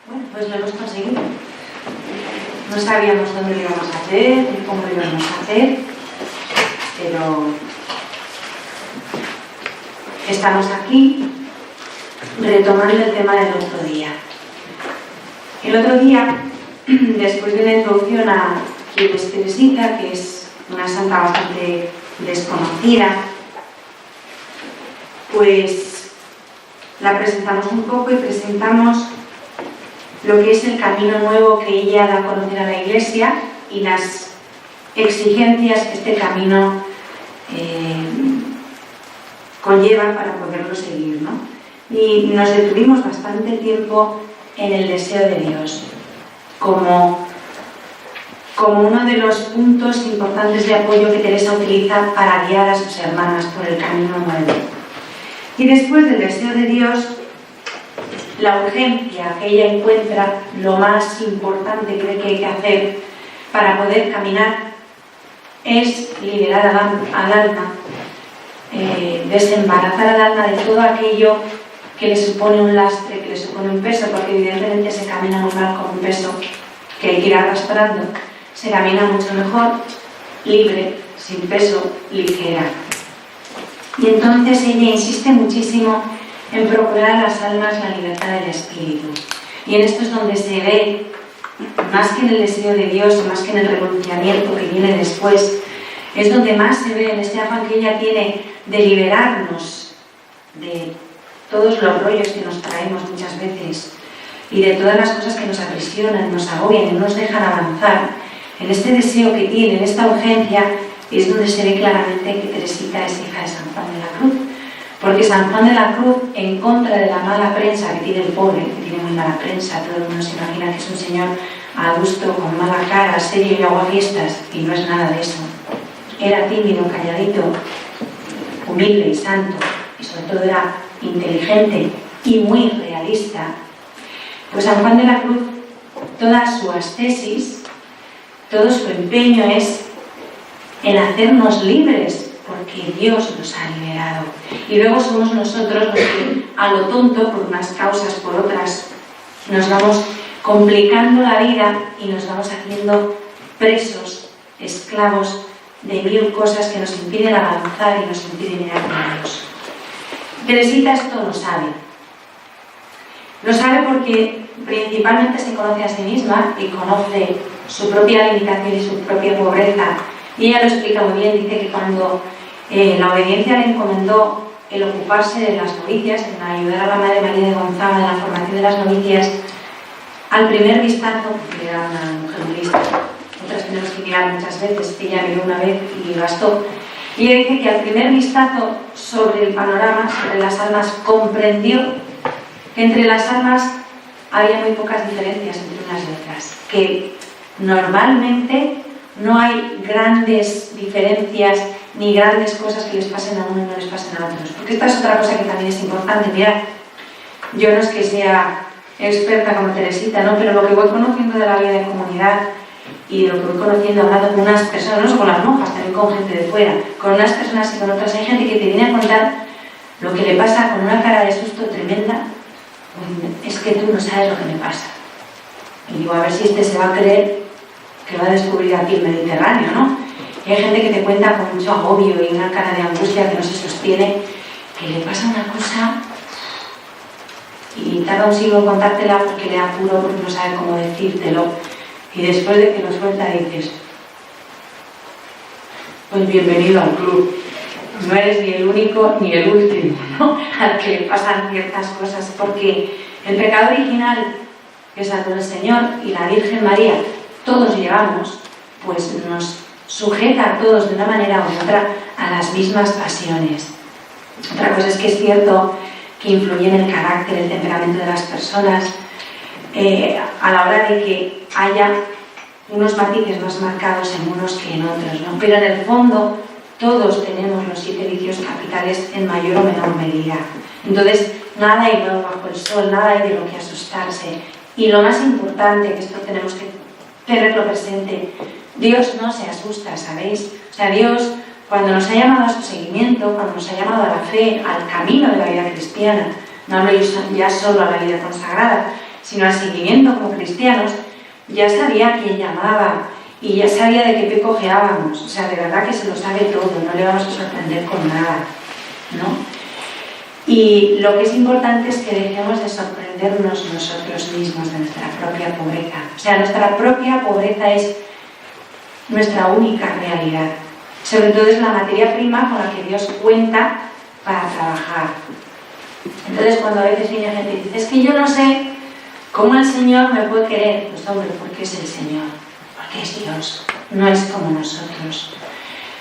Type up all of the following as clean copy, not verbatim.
Bueno, pues lo hemos conseguido. No sabíamos dónde lo íbamos a hacer, ni cómo lo íbamos a hacer, pero estamos aquí retomando el tema del otro día. El otro día, después de la introducción a quién es Teresita, que es una santa bastante desconocida, pues la presentamos un poco y presentamos lo que es el camino nuevo que ella da a conocer a la Iglesia y las exigencias que este camino conlleva para poderlo seguir, ¿no? Y nos detuvimos bastante tiempo en el deseo de Dios como uno de los puntos importantes de apoyo que Teresa utiliza para guiar a sus hermanas por el camino nuevo. Y después del deseo de Dios, la urgencia que ella encuentra, lo más importante que hay que hacer para poder caminar, es liberar al alma, desembarazar al alma de todo aquello que le supone un lastre, que le supone un peso, porque evidentemente se camina muy mal con un peso que hay que ir arrastrando. Se camina mucho mejor, libre, sin peso, ligera. Y entonces ella insiste muchísimo en procurar a las almas la libertad del espíritu. Y en esto es donde se ve, más que en el deseo de Dios, o más que en el renunciamiento que viene después, es donde más se ve en este afán que ella tiene de liberarnos de todos los rollos que nos traemos muchas veces y de todas las cosas que nos aprisionan, nos agobian y no nos dejan avanzar. En este deseo que tiene, en esta urgencia, es donde se ve claramente que Teresita es hija de San Juan de la Cruz. Porque San Juan de la Cruz, en contra de la mala prensa que tiene el pobre, que tiene muy mala prensa, todo el mundo se imagina que es un señor adusto, con mala cara, serio y aguafiestas, y no es nada de eso. Era tímido, calladito, humilde y santo, y sobre todo era inteligente y muy realista. Pues San Juan de la Cruz, toda su ascesis, todo su empeño es en hacernos libres, porque Dios nos ha liberado. Y luego somos nosotros los que, a lo tonto, por unas causas, por otras, nos vamos complicando la vida y nos vamos haciendo presos, esclavos de mil cosas que nos impiden avanzar y nos impiden mirar a Dios. Teresita esto lo sabe. Lo sabe porque principalmente se conoce a sí misma y conoce su propia limitación y su propia pobreza. Y ella lo explica muy bien, dice que cuando la obediencia le encomendó el ocuparse de las novicias, en ayudar a la Madre María de Gonzaga en la formación de las novicias, al primer vistazo, porque era una mujer muy lista, otras tenemos que mirar muchas veces, ella miró una vez y bastó, y ella dice que al primer vistazo sobre el panorama, sobre las almas, comprendió que entre las almas había muy pocas diferencias entre unas y otras, que normalmente no hay grandes diferencias ni grandes cosas que les pasen a uno y no les pasen a otros. Porque esta es otra cosa que también es importante. Mirad, yo no es que sea experta como Teresita, ¿no? Pero lo que voy conociendo de la vida de comunidad y de lo que voy conociendo hablando con unas personas, no solo con las monjas, también con gente de fuera, con unas personas y con otras, hay gente que te viene a contar lo que le pasa con una cara de susto tremenda. Es que tú no sabes lo que me pasa. Y digo, a ver si este se va a creer que va a descubrir aquí el Mediterráneo, ¿no? Y hay gente que te cuenta con mucho agobio y una cara de angustia que no se sostiene, que le pasa una cosa y tarda un siglo en contártela porque le apuro, porque no sabe cómo decírtelo. Y después de que lo suelta dices, pues bienvenido al club. No eres ni el único ni el último, ¿no? Al que le pasan ciertas cosas, porque el pecado original que salvo el Señor y la Virgen María todos llevamos, pues nos sujeta a todos de una manera u otra a las mismas pasiones. Otra cosa es que es cierto que influye en el carácter, el temperamento de las personas, a la hora de que haya unos matices más marcados en unos que en otros, ¿no? Pero en el fondo todos tenemos los 7 vicios capitales en mayor o menor medida. Entonces, nada hay nuevo bajo el sol, nada hay de lo que asustarse. Y lo más importante, que esto tenemos que tenerlo presente, Dios no se asusta, ¿sabéis? O sea, Dios, cuando nos ha llamado a su seguimiento, cuando nos ha llamado a la fe, al camino de la vida cristiana, no hablo ya solo a la vida consagrada, sino al seguimiento como cristianos, ya sabía a quién llamaba y ya sabía de qué pie cojeábamos. O sea, de verdad que se lo sabe todo, no le vamos a sorprender con nada, ¿no? Y lo que es importante es que dejemos de sorprendernos nosotros mismos de nuestra propia pobreza. O sea, nuestra propia pobreza es nuestra única realidad. Sobre todo es la materia prima con la que Dios cuenta para trabajar. Entonces, cuando a veces viene gente y dice, es que yo no sé cómo el Señor me puede querer. Pues hombre, porque es el Señor, porque es Dios, no es como nosotros.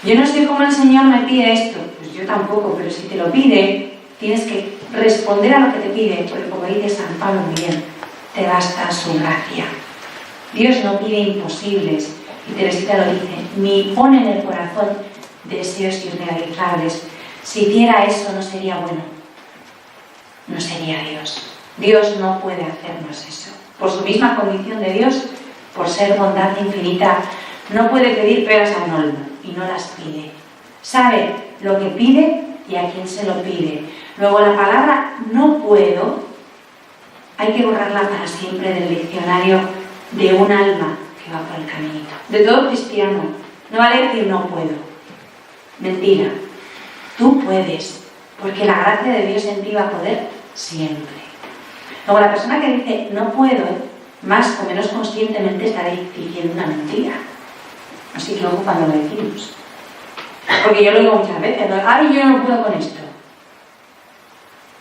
Yo no sé cómo el Señor me pide esto. Pues yo tampoco, pero si te lo pide, tienes que responder a lo que te pide, porque como dice San Pablo muy bien, te basta su gracia. Dios no pide imposibles, y Teresita lo dice, ni pone en el corazón deseos irrealizables. Si hiciera eso no sería bueno, no sería Dios. Dios no puede hacernos eso. Por su misma condición de Dios, por ser bondad infinita, no puede pedir peras al olmo, y no las pide. Sabe lo que pide y a quién se lo pide. Luego la palabra no puedo hay que borrarla para siempre del diccionario de un alma que va por el caminito. De todo cristiano. No vale decir no puedo. Mentira. Tú puedes, porque la gracia de Dios en ti va a poder siempre. Luego la persona que dice no puedo, más o menos conscientemente estará diciendo una mentira. Así que ojo cuando lo decimos. Porque yo lo digo muchas veces, ¿no? Ay, yo no puedo con esto.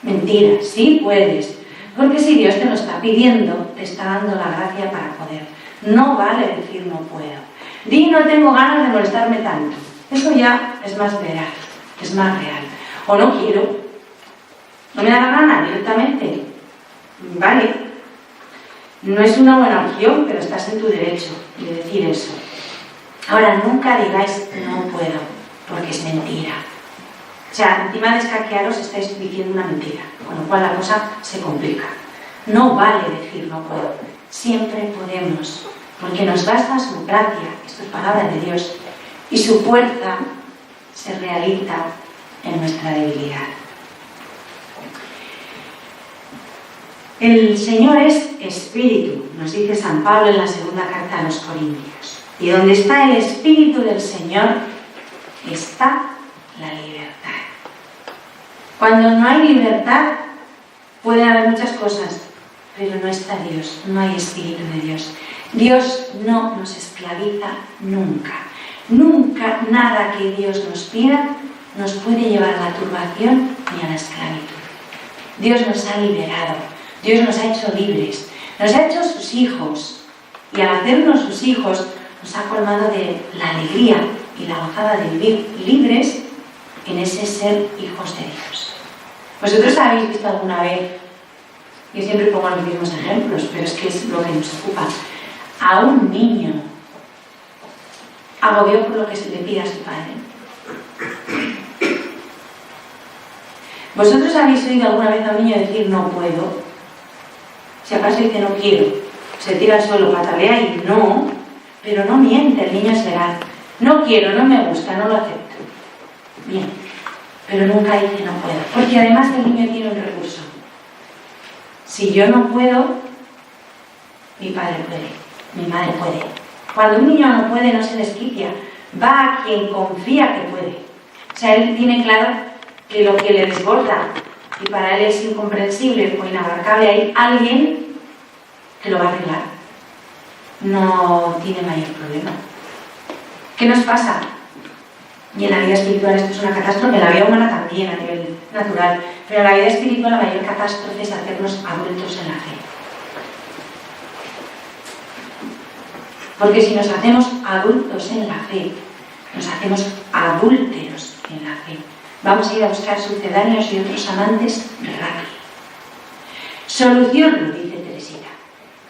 Mentira, sí puedes. Porque si Dios te lo está pidiendo, te está dando la gracia para poder. No vale decir no puedo. Di no tengo ganas de molestarme tanto. Eso ya es más veraz, es más real. O no quiero. No me da la gana directamente. Vale. No es una buena opción, pero estás en tu derecho de decir eso. Ahora, nunca digáis no puedo, porque es mentira. O sea, encima de escaquearos estáis diciendo una mentira, con lo cual la cosa se complica. No vale decir no puedo. Siempre podemos, porque nos basta su gracia, esto es palabra de Dios, y su fuerza se realiza en nuestra debilidad. El Señor es Espíritu, nos dice San Pablo en la segunda carta a los Corintios. Y donde está el Espíritu del Señor, está la libertad. Cuando no hay libertad, pueden haber muchas cosas, pero no está Dios, no hay Espíritu de Dios. Dios no nos esclaviza nunca. Nunca nada que Dios nos pida nos puede llevar a la turbación ni a la esclavitud. Dios nos ha liberado, Dios nos ha hecho libres, nos ha hecho sus hijos, y al hacernos sus hijos nos ha colmado de la alegría y la gozada de vivir libres en ese ser hijos de Dios. ¿Vosotros habéis visto alguna vez, yo siempre pongo los mismos ejemplos, pero es que es lo que nos ocupa, a un niño agobiado por lo que se le pide a su padre? ¿Vosotros habéis oído alguna vez a un niño decir no puedo? Si acaso dice no quiero, se tira al suelo, patalea y no, pero no miente, el niño es veraz. No quiero, no me gusta, no lo acepto. Bien, pero nunca dice no puedo, porque además el niño tiene un recurso. Si yo no puedo, mi padre puede, mi madre puede. Cuando un niño no puede, no se desquicia, va a quien confía que puede. O sea, él tiene claro que lo que le desborda y para él es incomprensible o inabarcable, hay alguien que lo va a arreglar. No tiene mayor problema. ¿Qué nos pasa? Y en la vida espiritual esto es una catástrofe, en la vida humana también a nivel natural, pero en la vida espiritual la mayor catástrofe es hacernos adultos en la fe. Porque si nos hacemos adultos en la fe, nos hacemos adúlteros en la fe. Vamos a ir a buscar sucedáneos y otros amantes rápido. Solución, lo dice Teresita.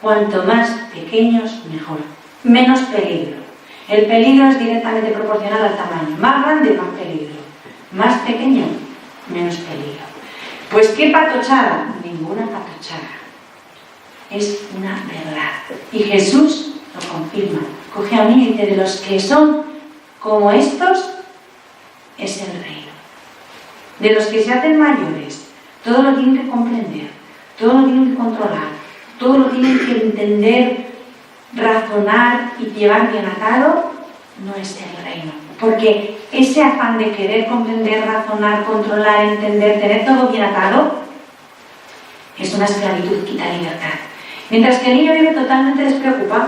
Cuanto más pequeños, mejor. Menos peligro. El peligro es directamente proporcional al tamaño. Más grande, más peligro. Más pequeño, menos peligro. Pues, ¿qué patochada? Ninguna patochada. Es una verdad. Y Jesús lo confirma. Coge a un niño y dice, de los que son como estos, es el reino. De los que se hacen mayores, todo lo tienen que comprender, todo lo tienen que controlar, todo lo tienen que entender, razonar y llevar bien atado, no es el reino. Porque ese afán de querer comprender, razonar, controlar, entender, tener todo bien atado, es una esclavitud, quita libertad. Mientras que el niño vive totalmente despreocupado,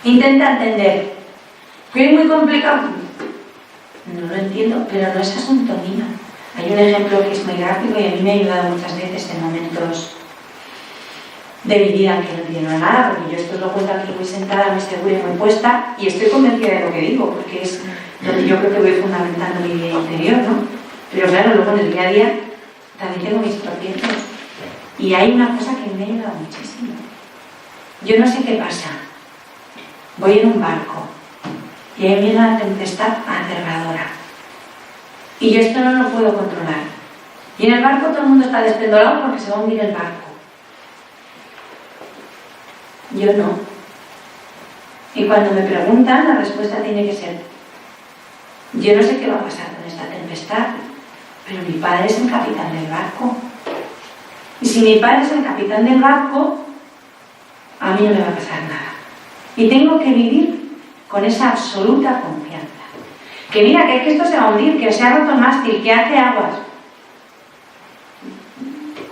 intenta entender. ¿Que es muy complicado? No lo entiendo, pero no es asunto mío. Hay un ejemplo que es muy gráfico y a mí me ha ayudado muchas veces en momentos de mi vida que no entiendo nada, porque yo esto lo cuento aquí muy sentada, muy segura y muy puesta, y estoy convencida de lo que digo, porque es donde yo creo que voy fundamentando mi vida interior, ¿no? Pero claro, luego en el día a día también tengo mis tropiezos. Y hay una cosa que me ha ayudado muchísimo. Yo no sé qué pasa. Voy en un barco y ahí viene una tempestad aterradora. Y yo esto no lo puedo controlar. Y en el barco todo el mundo está despendolado porque se va a hundir el barco. Yo no. Y cuando me preguntan, la respuesta tiene que ser: yo no sé qué va a pasar con esta tempestad, pero mi padre es el capitán del barco. Y si mi padre es el capitán del barco, a mí no me va a pasar nada. Y tengo que vivir con esa absoluta confianza. Que mira, que es que esto se va a hundir, que se ha roto el mástil, que hace aguas.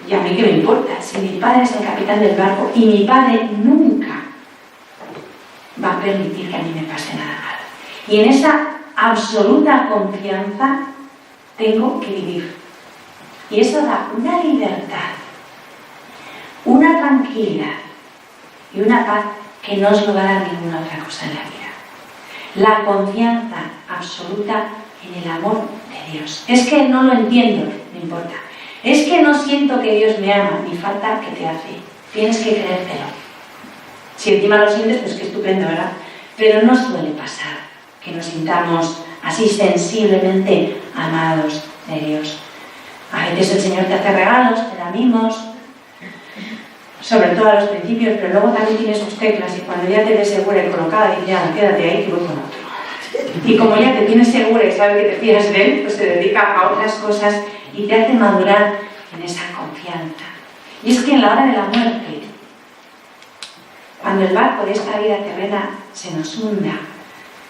Y a mí qué me importa, si mi padre es el capitán del barco, y mi padre nunca va a permitir que a mí me pase nada malo. Y en esa absoluta confianza tengo que vivir. Y eso da una libertad, una tranquilidad y una paz que no os lo va a dar ninguna otra cosa en la vida. La confianza absoluta en el amor de Dios. Es que no lo entiendo, no importa. Es que no siento que Dios me ama, ni falta que te hace. Tienes que creértelo. Si encima lo sientes, pues qué estupendo, ¿verdad? Pero no suele pasar que nos sintamos así sensiblemente amados de Dios. A veces el Señor te hace regalos, te da mimos, sobre todo a los principios, pero luego también tiene sus teclas y cuando ya te ves segura y colocada, dice: ya, quédate ahí que voy con otro. Y como ya te tienes segura y sabe que te fías de él, pues se dedica a otras cosas y te hace madurar en esa confianza. Y es que en la hora de la muerte, cuando el barco de esta vida terrena se nos hunda,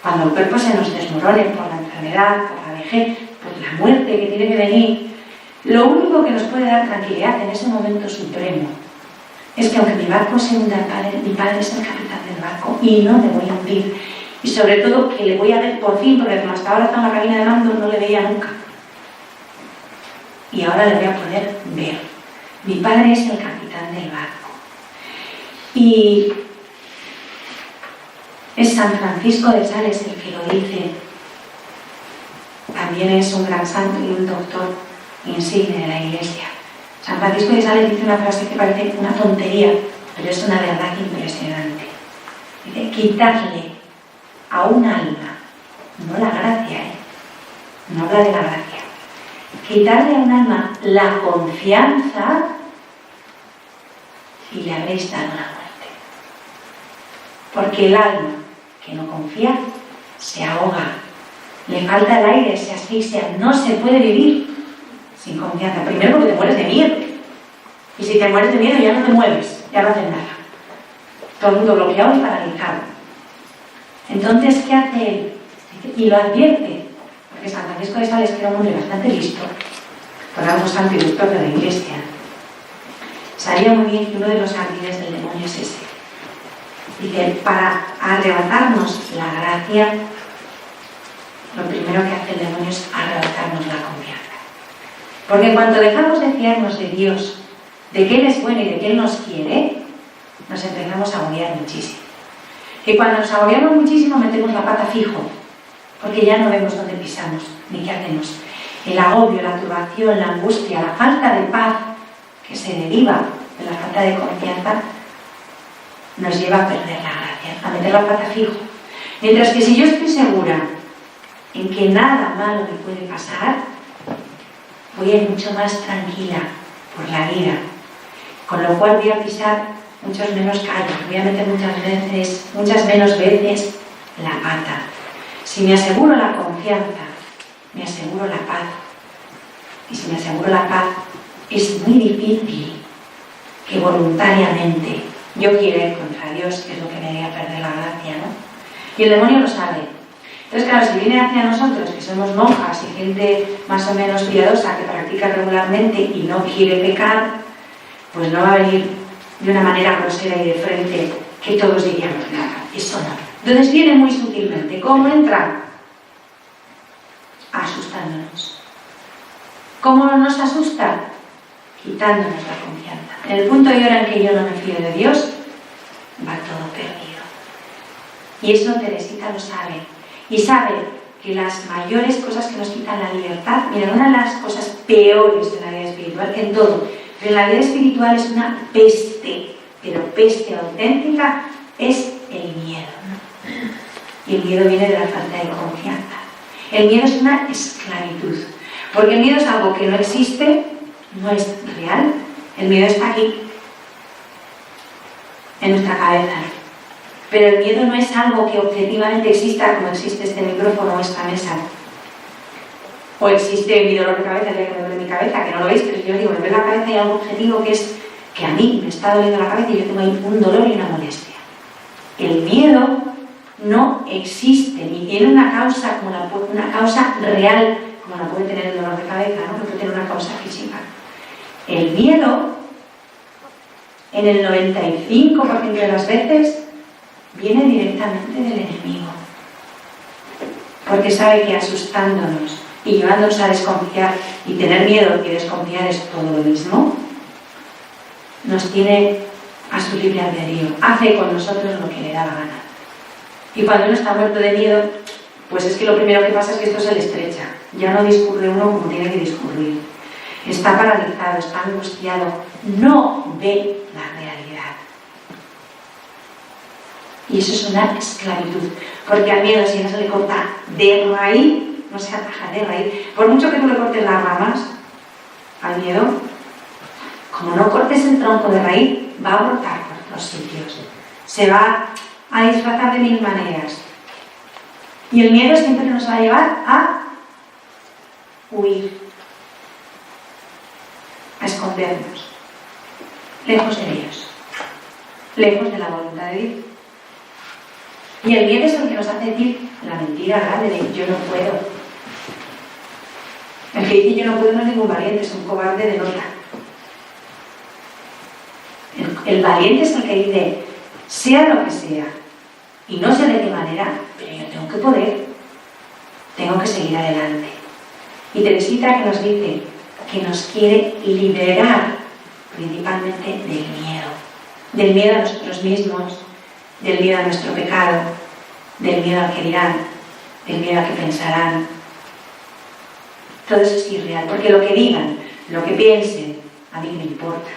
cuando el cuerpo se nos desmorone por la enfermedad, por la vejez, por la muerte que tiene que venir, lo único que nos puede dar tranquilidad en ese momento supremo es que aunque mi barco se hunda, mi padre es el capitán del barco y no me voy a hundir. Y sobre todo que le voy a ver por fin, porque como hasta ahora está en la cabina de mando no le veía nunca. Y ahora le voy a poder ver. Mi padre es el capitán del barco. Y es San Francisco de Sales el que lo dice. También es un gran santo y un doctor insigne de la Iglesia. San Francisco de Sales dice una frase que parece una tontería, pero es una verdad impresionante. Dice: quitarle a un alma, no la gracia, no habla de la gracia, quitarle a un alma la confianza y le habréis dado la muerte. Porque el alma que no confía se ahoga, le falta el aire, se asfixia, no se puede vivir sin confianza. Primero porque te mueres de miedo. Y si te mueres de miedo ya no te mueves, ya no haces nada. Todo el mundo bloqueado y paralizado. Entonces, ¿qué hace él? Y lo advierte. Porque San Francisco de Sales, que era un hombre bastante listo, por algo santo y doctor de la Iglesia, sabía muy bien que uno de los ardides del demonio es ese. Dice: para arrebatarnos la gracia, lo primero que hace el demonio es arrebatarnos la confianza. Porque cuando dejamos de fiarnos de Dios, de que Él es bueno y de que Él nos quiere, nos empezamos a agobiar muchísimo. Que cuando nos agobiamos muchísimo metemos la pata fijo, porque ya no vemos dónde pisamos ni qué hacemos. El agobio, la turbación, la angustia, la falta de paz que se deriva de la falta de confianza nos lleva a perder la gracia, a meter la pata fijo. Mientras que si yo estoy segura en que nada malo me puede pasar, voy a ir mucho más tranquila por la vida, con lo cual voy a pisar muchos menos callos, voy a meter muchas menos veces la pata. Si me aseguro la confianza, me aseguro la paz. Y si me aseguro la paz, es muy difícil que voluntariamente yo quiero ir contra Dios, que es lo que me haría perder la gracia, ¿no? Y el demonio lo sabe. Entonces, claro, si viene hacia nosotros, que somos monjas y gente más o menos piadosa, que practica regularmente y no quiere pecar, pues no va a venir de una manera grosera y de frente que todos diríamos, nada, eso no. Entonces viene muy sutilmente. ¿Cómo entra? Asustándonos. ¿Cómo nos asusta? Quitándonos la confianza. En el punto y hora en que yo no me fío de Dios, va todo perdido. Y eso Teresita lo sabe. Y sabe que las mayores cosas que nos quitan la libertad, mira, una de las cosas peores de la vida espiritual, en todo, pero en la vida espiritual es una peste, pero peste auténtica, es el miedo, ¿no? Y el miedo viene de la falta de confianza. El miedo es una esclavitud, porque el miedo es algo que no existe, no es real. El miedo está aquí, en nuestra cabeza, pero el miedo no es algo que objetivamente exista, como existe este micrófono o esta mesa. O existe mi dolor de cabeza, ya que me duele mi cabeza, que no lo veis, pero yo digo, me duele la cabeza y algo objetivo que es que a mí me está doliendo la cabeza y yo tengo ahí un dolor y una molestia. El miedo no existe, ni tiene una causa como una causa real, como la puede tener el dolor de cabeza, ¿no? Que puede tener una causa física. El miedo, en el 95% de las veces, viene directamente del enemigo, porque sabe que asustándonos y llevándonos a desconfiar, y tener miedo y desconfiar es todo lo mismo, nos tiene a su libre albedrío, hace con nosotros lo que le da la gana. Y cuando uno está muerto de miedo, pues es que lo primero que pasa es que esto se le estrecha, ya no discurre uno como tiene que discurrir, está paralizado, está angustiado, no ve la realidad. Y eso es una esclavitud, porque al miedo, si no se le corta de raíz, no se ataja de raíz. Por mucho que tú le cortes las ramas al miedo, como no cortes el tronco de raíz, va a brotar por otros sitios, se va a disfrazar de mil maneras. Y el miedo siempre nos va a llevar a huir, a escondernos, lejos de Dios, lejos de la voluntad de Dios. Y el miedo es el que nos hace decir la mentira grande de yo no puedo. El que dice yo no puedo no es ningún valiente, es un cobarde de nota. El valiente es el que dice, sea lo que sea, y no sé de qué manera, pero yo tengo que poder, tengo que seguir adelante. Y Teresita que nos dice que nos quiere liberar principalmente del miedo a nosotros mismos, del miedo a nuestro pecado, del miedo al que dirán, del miedo a que pensarán. Todo eso es irreal, porque lo que digan, lo que piensen, a mí me importa.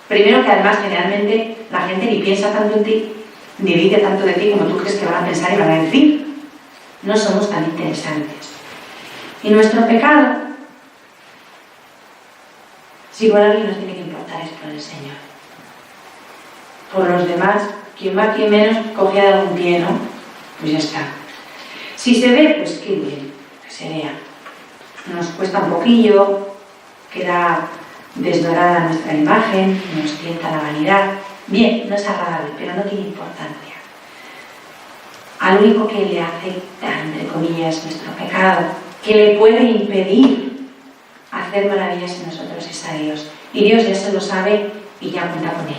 Primero que además generalmente la gente ni piensa tanto en ti, ni dice tanto de ti como tú crees que van a pensar y van a decir. No somos tan interesantes. Y nuestro pecado, si por alguien nos tiene que importar es por el Señor. Por los demás, quien más, quien menos, cogía de algún pie, ¿no? Pues ya está. Si se ve, pues qué bien, que se vea. Nos cuesta un poquillo, queda desdorada nuestra imagen, nos tienta la vanidad. Bien, no es agradable, pero no tiene importancia. Al único que le afecta, entre comillas, nuestro pecado, que le puede impedir hacer maravillas en nosotros es a Dios. Y Dios ya se lo sabe y ya cuenta con Él.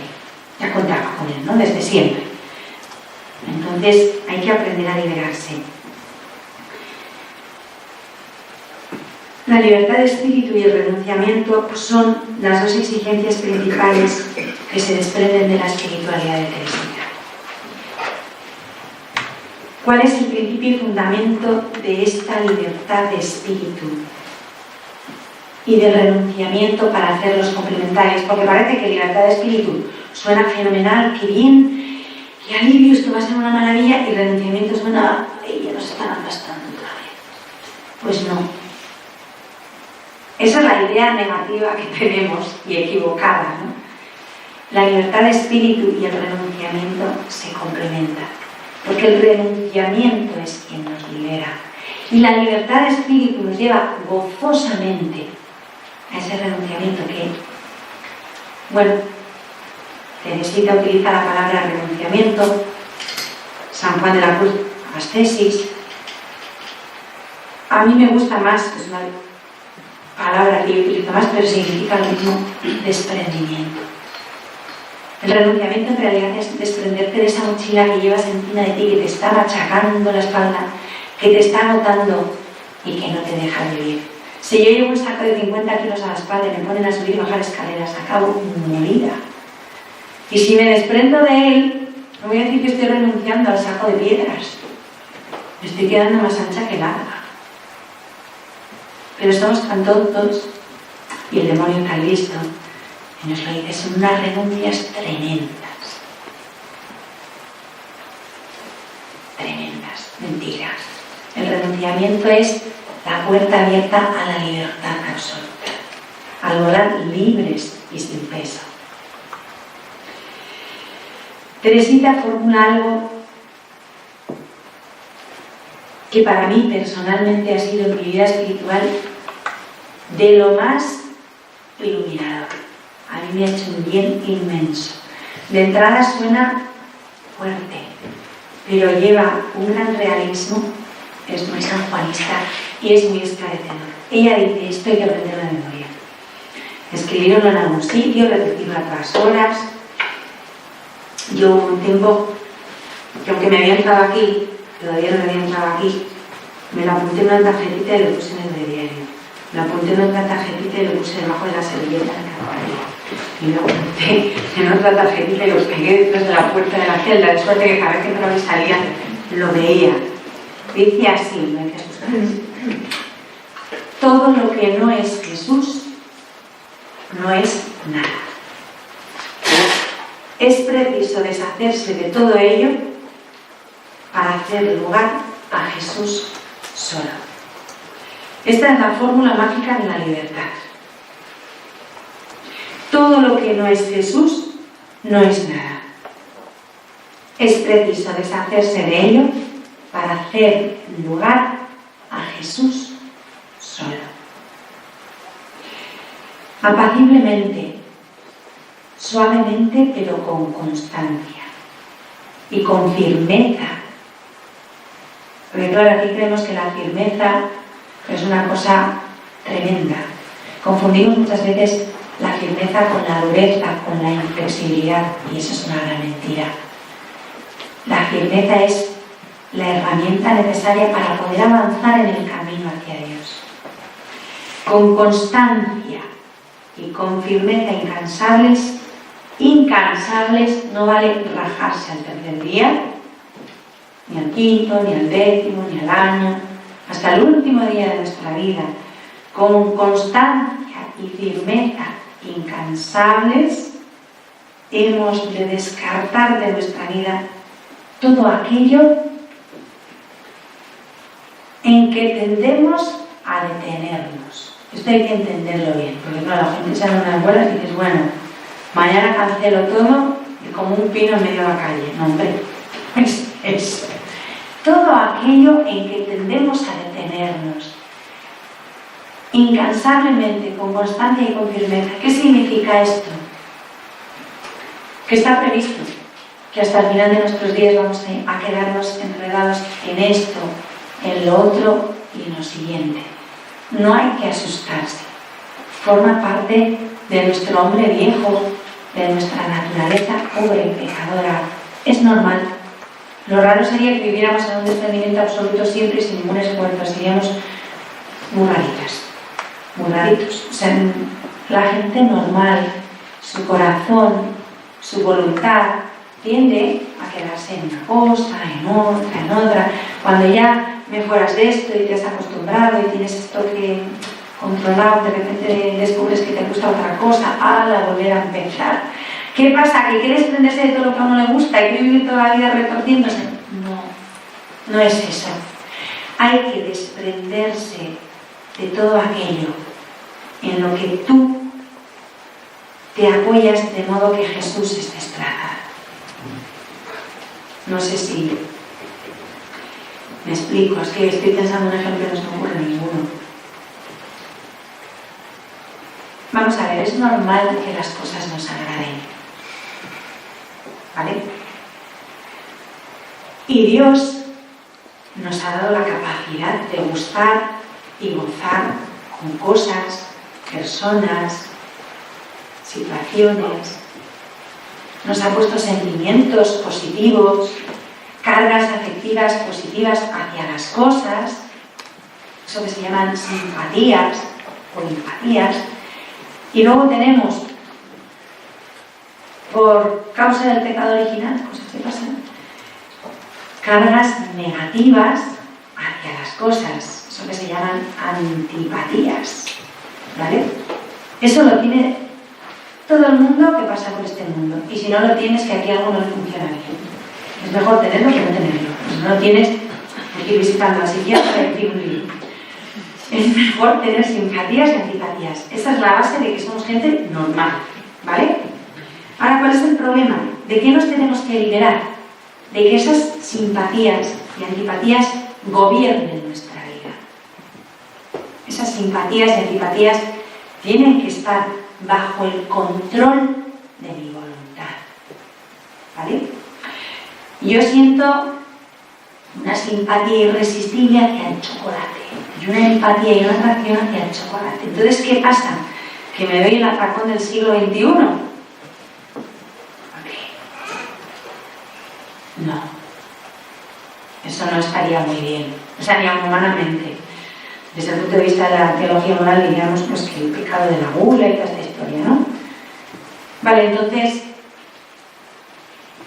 Ya contaba con Él, ¿no? Desde siempre. Entonces hay que aprender a liberarse. La libertad de espíritu y el renunciamiento son las dos exigencias principales que se desprenden de la espiritualidad de Teresita. ¿Cuál es el principio y fundamento de esta libertad de espíritu y del renunciamiento para hacer los complementarios? Porque parece que libertad de espíritu suena fenomenal, qué bien, qué alivio, esto va a ser una maravilla, y renunciamiento suena, ya nos están aplastando otra vez. Pues no. Esa es la idea negativa que tenemos y equivocada, ¿no? La libertad de espíritu y el renunciamiento se complementan, porque el renunciamiento es quien nos libera. Y la libertad de espíritu nos lleva gozosamente a ese renunciamiento que, bueno, Teresita utiliza la palabra renunciamiento, San Juan de la Cruz, ascesis. A mí me gusta más, es una palabra que yo utilizo más, pero significa lo mismo, desprendimiento. El renunciamiento en realidad es desprenderte de esa mochila que llevas encima de ti, que te está machacando la espalda, que te está agotando y que no te deja vivir. Si yo llevo un saco de 50 kilos a la espalda y me ponen a subir y bajar escaleras, acabo molida. Y si me desprendo de él, no voy a decir que estoy renunciando al saco de piedras. Me estoy quedando más ancha que larga. Pero estamos tan tontos, y el demonio tan listo, y nos lo dice, son unas renuncias tremendas. Tremendas, mentiras. El renunciamiento es la puerta abierta a la libertad absoluta, al volar libres y sin peso. Teresita formula algo que para mí personalmente ha sido en mi vida espiritual de lo más iluminador. A mí me ha hecho un bien inmenso. De entrada suena fuerte, pero lleva un gran realismo, es muy sanjuanista y es muy esclarecedor. Ella dice, esto hay que aprenderlo de memoria. Escribirlo en algún sitio, repetirlo a todas horas. Yo hubo un tiempo que aunque me había entrado aquí, todavía no me había entrado aquí, me lo apunté en una tarjetita y lo puse en el diario. Me apunté en otra tarjetita y lo puse debajo de la servilleta en el armario. Y lo apunté en otra tarjetita y lo pegué detrás de la puerta de la celda, de suerte que cada vez que entraba y salía lo veía. Dice así, lo dice Jesús. Todo lo que no es Jesús no es nada. Es preciso deshacerse de todo ello para hacer lugar a Jesús solo. Esta es la fórmula mágica de la libertad. Todo lo que no es Jesús no es nada. Es preciso deshacerse de ello para hacer lugar a Jesús solo. Apaciblemente, suavemente, pero con constancia y con firmeza. Porque claro, aquí creemos que la firmeza es una cosa tremenda. Confundimos muchas veces la firmeza con la dureza, con la inflexibilidad, y eso es una gran mentira. La firmeza es la herramienta necesaria para poder avanzar en el camino hacia Dios. Con constancia y con firmeza incansables, no vale rajarse al tercer día, ni al quinto, ni al décimo, ni al año, hasta el último día de nuestra vida. Con constancia y firmeza incansables, hemos de descartar de nuestra vida todo aquello en que tendemos a detenernos. Esto hay que entenderlo bien, porque claro, la gente sale a unas vuelas y dices, bueno, mañana cancelo todo y como un pino en medio de la calle. No, hombre, es todo aquello en que tendemos a detenernos incansablemente, con constancia y con firmeza. ¿Qué significa esto? Que está previsto, que hasta el final de nuestros días vamos a quedarnos enredados en esto, en lo otro y en lo siguiente. No hay que asustarse. Forma parte de nuestro hombre viejo, de nuestra naturaleza pobre y pecadora. Es normal. Lo raro sería que viviéramos en un desprendimiento absoluto siempre y sin ningún esfuerzo. Seríamos muy raritas, muy raritos. O sea, la gente normal, su corazón, su voluntad, tiende a quedarse en una cosa, en otra. Cuando ya mejoras de esto y te has acostumbrado y tienes esto que controlado, de repente descubres que te gusta otra cosa, volver a empezar. ¿Qué pasa? ¿Que quiere desprenderse de todo lo que a uno le gusta y quiere vivir toda la vida retorciéndose? No es eso. Hay que desprenderse de todo aquello en lo que tú te apoyas de modo que Jesús es desplazado. No sé si me explico, es que estoy pensando en un ejemplo que no se me ocurre ninguno. Vamos a ver, es normal que las cosas nos agraden. ¿vale? Y Dios nos ha dado la capacidad de gustar y gozar con cosas, personas, situaciones. Nos ha puesto sentimientos positivos, cargas afectivas positivas hacia las cosas, eso que se llaman simpatías o empatías. Y luego tenemos, por causa del pecado original, cosas que pasan, cargas negativas hacia las cosas, eso que se llaman antipatías, ¿vale? Eso lo tiene todo el mundo que pasa por este mundo, y si no lo tienes, que aquí algo no funciona bien. Es mejor tenerlo que no tenerlo. Si no lo tienes, hay que ir visitando a la psiquiatra y decir un libro. Es mejor tener simpatías y antipatías. Esa es la base de que somos gente normal, ¿vale? Ahora, ¿cuál es el problema? ¿De qué nos tenemos que liberar? De que esas simpatías y antipatías gobiernen nuestra vida. Esas simpatías y antipatías tienen que estar bajo el control de mi voluntad, ¿vale? Yo siento una simpatía irresistible hacia el chocolate y una empatía y una atracción hacia el chocolate. Entonces, ¿qué pasa? ¿Que me doy el atracón del siglo XXI? No. Eso no estaría muy bien. O sea, ni humanamente. Desde el punto de vista de la teología moral, diríamos pues, que el pecado de la gula y toda esta historia, ¿no? Vale, entonces,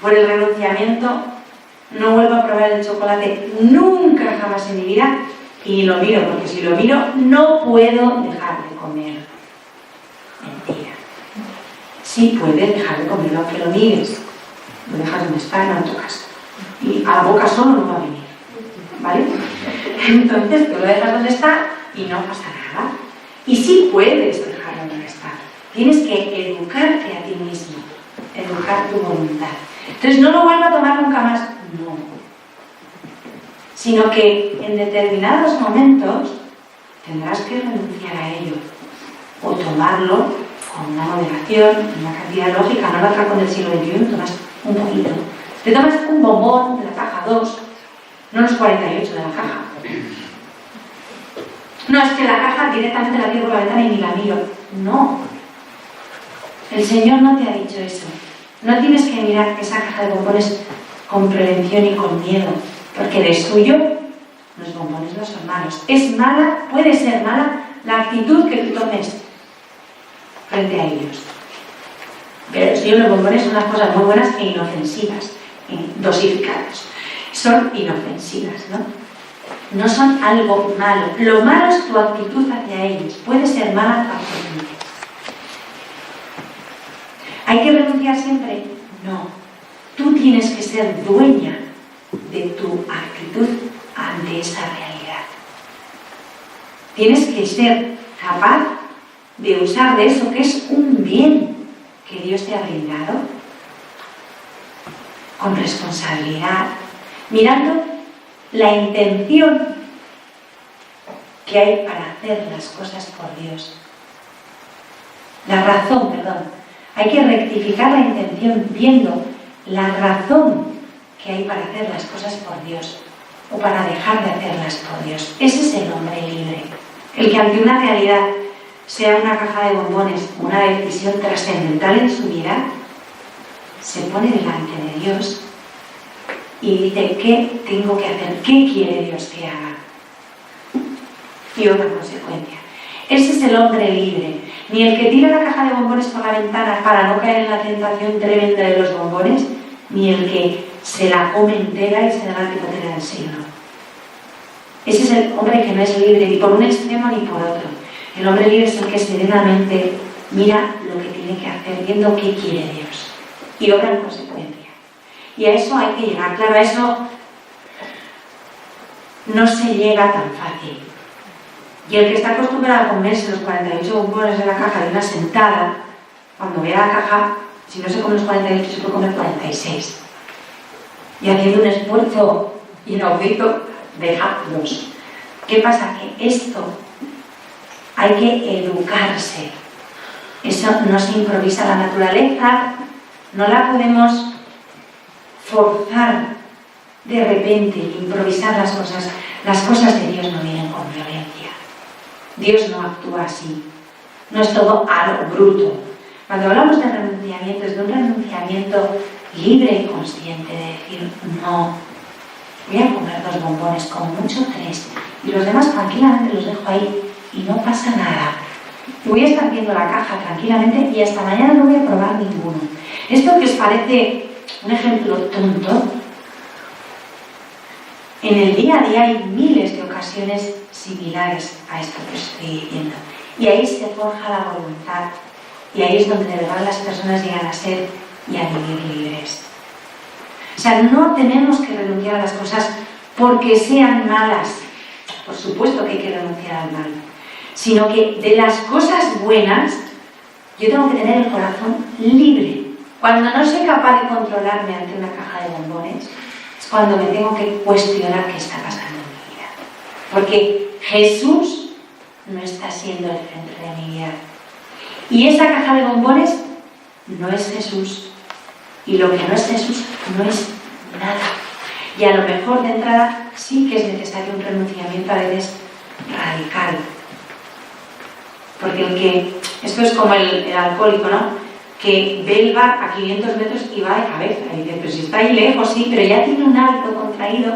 por el renunciamiento, no vuelvo a probar el chocolate nunca jamás en mi vida, y lo miro, porque si lo miro, no puedo dejar de comer. Mentira. Sí puedes dejar de comerlo, aunque lo mires. Lo dejas donde está y no lo tocas. Y a la boca solo no va a venir. ¿Vale? Entonces, tú lo dejas donde está y no pasa nada. Y sí puedes dejarlo donde está. Tienes que educarte a ti mismo, educar tu voluntad. Entonces, no lo vuelvo a tomar nunca más. No. Sino que en determinados momentos tendrás que renunciar a ello. O tomarlo con una moderación, una cantidad lógica, no la atracón del siglo XXI, tomas un poquito. Te tomas un bombón de la caja 2, no los 48 de la caja. No, es que la caja directamente la tiro por la ventana y ni la miro. No. El Señor no te ha dicho eso. No tienes que mirar esa caja de bombones con prevención y con miedo, porque de suyo los bombones no son malos. Es mala, puede ser mala, la actitud que tú tomes frente a ellos. Pero sí, los bombones son unas cosas muy buenas e inofensivas, dosificadas. Son inofensivas, ¿no? No son algo malo. Lo malo es tu actitud hacia ellos. Puede ser mala tu actitud. ¿Hay que renunciar siempre? No. Tú tienes que ser dueña de tu actitud ante esa realidad. Tienes que ser capaz de usar de eso que es un bien que Dios te ha brindado con responsabilidad, mirando la intención que hay para hacer las cosas por Dios. La razón, perdón. Hay que rectificar la intención viendo la razón que hay para hacer las cosas por Dios o para dejar de hacerlas por Dios. Ese es el hombre libre. El que ante una realidad, sea una caja de bombones, una decisión trascendental en su vida, se pone delante de Dios y dice, ¿qué tengo que hacer? ¿Qué quiere Dios que haga? Y otra consecuencia. Ese es el hombre libre. Ni el que tira la caja de bombones por la ventana para no caer en la tentación tremenda de los bombones, ni el que se la come entera y se da la picotera del siglo. Ese es el hombre que no es libre ni por un extremo ni por otro. El hombre libre es el que serenamente mira lo que tiene que hacer, viendo qué quiere Dios y obra en consecuencia. Y a eso hay que llegar. Claro, a eso no se llega tan fácil. Y el que está acostumbrado a comerse los 48 bombones de la caja de una sentada, cuando vea la caja, si no se come los 48, se puede comer 46. Y haciendo un esfuerzo inaudito, dejadlos. ¿Qué pasa? Que esto hay que educarse. Eso no se improvisa. La naturaleza no la podemos forzar de repente, improvisar las cosas de Dios no vienen con violencia. Dios no actúa así. No es todo a lo bruto. Cuando hablamos de renunciamiento, es de un renunciamiento libre y consciente, de decir, no, voy a comer 2 bombones, con mucho 3, y los demás tranquilamente los dejo ahí y no pasa nada. Voy a estar viendo la caja tranquilamente y hasta mañana no voy a probar ninguno. Esto que os parece un ejemplo tonto, en el día a día hay miles de ocasiones similares a esto que os estoy diciendo. Y ahí se forja la voluntad. Y ahí es donde de verdad las personas llegan a ser y a vivir libres. O sea, no tenemos que renunciar a las cosas porque sean malas. Por supuesto que hay que renunciar al mal. Sino que de las cosas buenas, yo tengo que tener el corazón libre. Cuando no soy capaz de controlarme ante una caja de bombones, es cuando me tengo que cuestionar qué está pasando en mi vida. Porque Jesús no está siendo el centro de mi vida. Y esa caja de bombones no es Jesús. Y lo que no es Jesús no es nada. Y a lo mejor de entrada sí que es necesario un renunciamiento a veces radical. Porque esto es como el alcohólico, ¿no? Que ve el bar a 500 metros y va de cabeza. Y dice, pero si está ahí lejos, sí, pero ya tiene un hábito contraído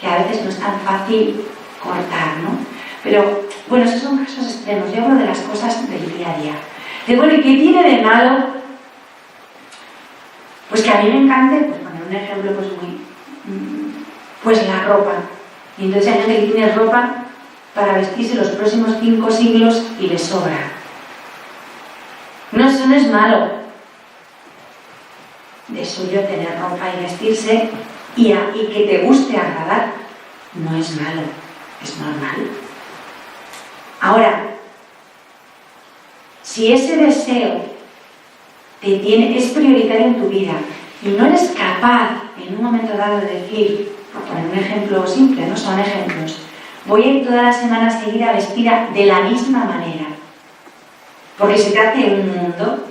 que a veces no es tan fácil cortar, ¿no? Pero, bueno, esos son casos extremos. Yo hablo de las cosas del día a día. De bueno, ¿y qué tiene de malo? Pues que a mí me encante, pues poner un ejemplo pues pues la ropa. Y entonces hay gente que tiene ropa para vestirse los próximos 5 siglos y le sobra. No, eso no es malo. De suyo tener ropa y vestirse y que te guste agradar no es malo, es normal. Ahora, si ese deseo es prioritario en tu vida y no eres capaz en un momento dado de decir, por poner un ejemplo simple, no son ejemplos, voy a ir toda la semana seguida vestida de la misma manera, porque se te hace un mundo,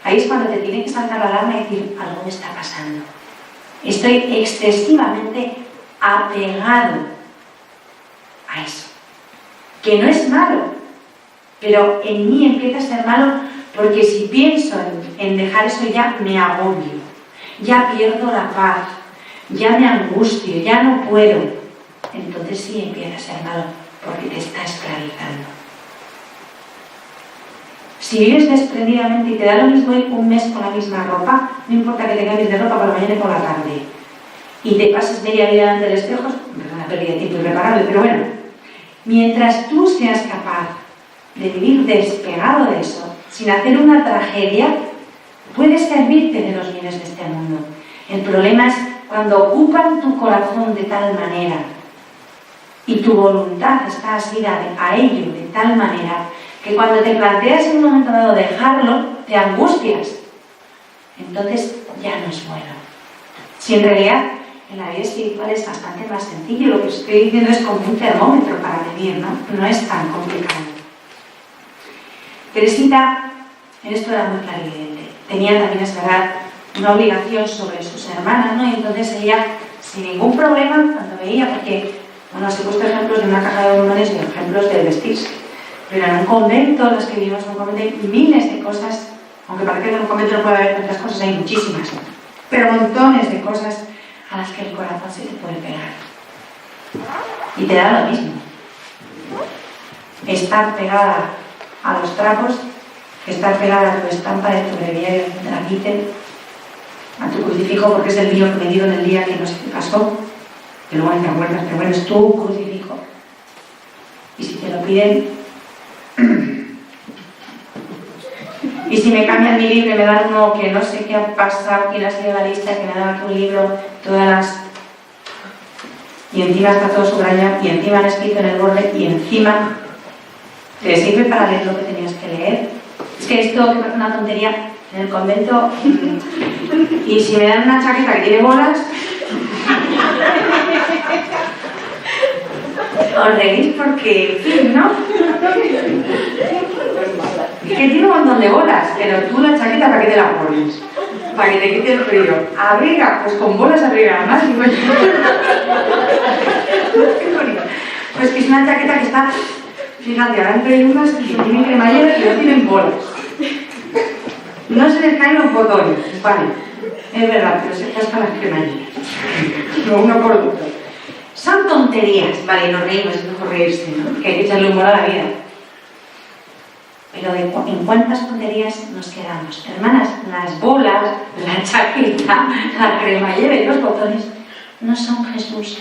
ahí es cuando te tiene que saltar la alarma y decir, algo me está pasando. Estoy excesivamente apegado a eso, que no es malo, pero en mí empieza a ser malo porque si pienso en dejar eso ya me agobio, ya pierdo la paz, ya me angustio, ya no puedo. Entonces sí empieza a ser malo porque te está esclavizando. Si vives desprendidamente y te da lo mismo ir un mes con la misma ropa, no importa que te cambies de ropa por la mañana y por la tarde, y te pases media vida delante del espejo, es una pérdida de tiempo irreparable, pero bueno, mientras tú seas capaz de vivir despegado de eso, sin hacer una tragedia, puedes servirte de los bienes de este mundo. El problema es cuando ocupan tu corazón de tal manera y tu voluntad está asida a ello de tal manera que cuando te planteas en un momento dado dejarlo, te angustias. Entonces ya no es bueno. Si en realidad en la vida espiritual es bastante más sencillo, lo que os estoy diciendo es como un termómetro para medir, ¿no? No es tan complicado. Teresita en esto era muy clarividente. Tenía también, es verdad, una obligación sobre sus hermanas, ¿no? Y entonces ella, sin ningún problema, cuando veía, porque, bueno, os he puesto ejemplos de una caja de bombones y ejemplos de vestirse. Pero en un convento, los que vivimos en un convento, hay miles de cosas, aunque parece que en un convento no puede haber tantas cosas, hay muchísimas, pero montones de cosas a las que el corazón se te puede pegar. Y te da lo mismo. Estar pegada a los trapos, estar pegada a tu estampa de tu breviario de la quiten, a tu crucifijo, porque es el mío que me dio en el día que no sé qué pasó, que luego no te acuerdas, pero bueno, es tu crucifijo. Y si te lo piden, y si me cambian mi libro y me dan uno que no sé qué ha pasado, quién ha sido la lista, que me dan aquí un libro, todas las... y encima está todo subrayado, y encima han escrito en el borde, y encima te sirve para leer lo que tenías que leer. Es que esto que parece una tontería en el convento, y si me dan una chaqueta que tiene bolas, os reís porque, ¿no? Es que tiene un montón de bolas, pero tú la chaqueta, ¿para qué te la pones? para que te quite el frío. Abriga, pues con bolas abriga más. Pues que es una chaqueta que está, fíjate, ahora hay unas que tienen cremallera y no tienen bolas. No se les caen los botones, vale, es verdad, pero se cascan las cremalleras. No, uno por otro. Son tonterías, vale, nos reímos, es mejor reírse, ¿no? Que hay que echarle humor a la vida. Pero ¿en cuántas tonterías nos quedamos? Hermanas, las bolas, la chaqueta, la cremallera y los botones no son Jesús.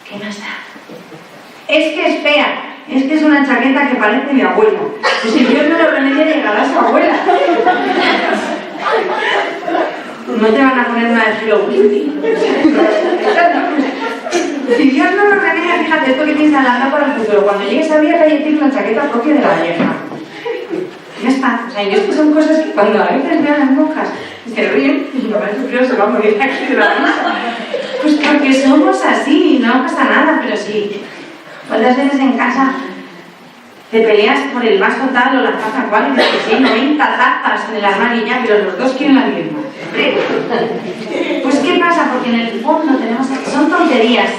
¿Qué más da? Es que es fea, es que es una chaqueta que parece mi abuela. Pues si Dios no lo remedia, llegará a su abuela. No te van a poner una de Hello Kitty. Si Dios no lo remedia, fíjate, esto que tienes en la tapa para el futuro. Cuando llegues a vieja, ya tienes una chaqueta propia de la vieja. Ya está. O sea, y esto son cosas que cuando a veces vean las monjas se ríen y lo más sufrido se va a morir aquí de la risa. Pues porque somos así, no pasa nada, pero sí. ¿Cuántas veces en casa te peleas por el vaso tal o la taza cual y dices que sí, 90 tazas en el armario ya, pero los dos quieren la misma? Pues ¿qué pasa? Porque en el fondo tenemos, son tonterías.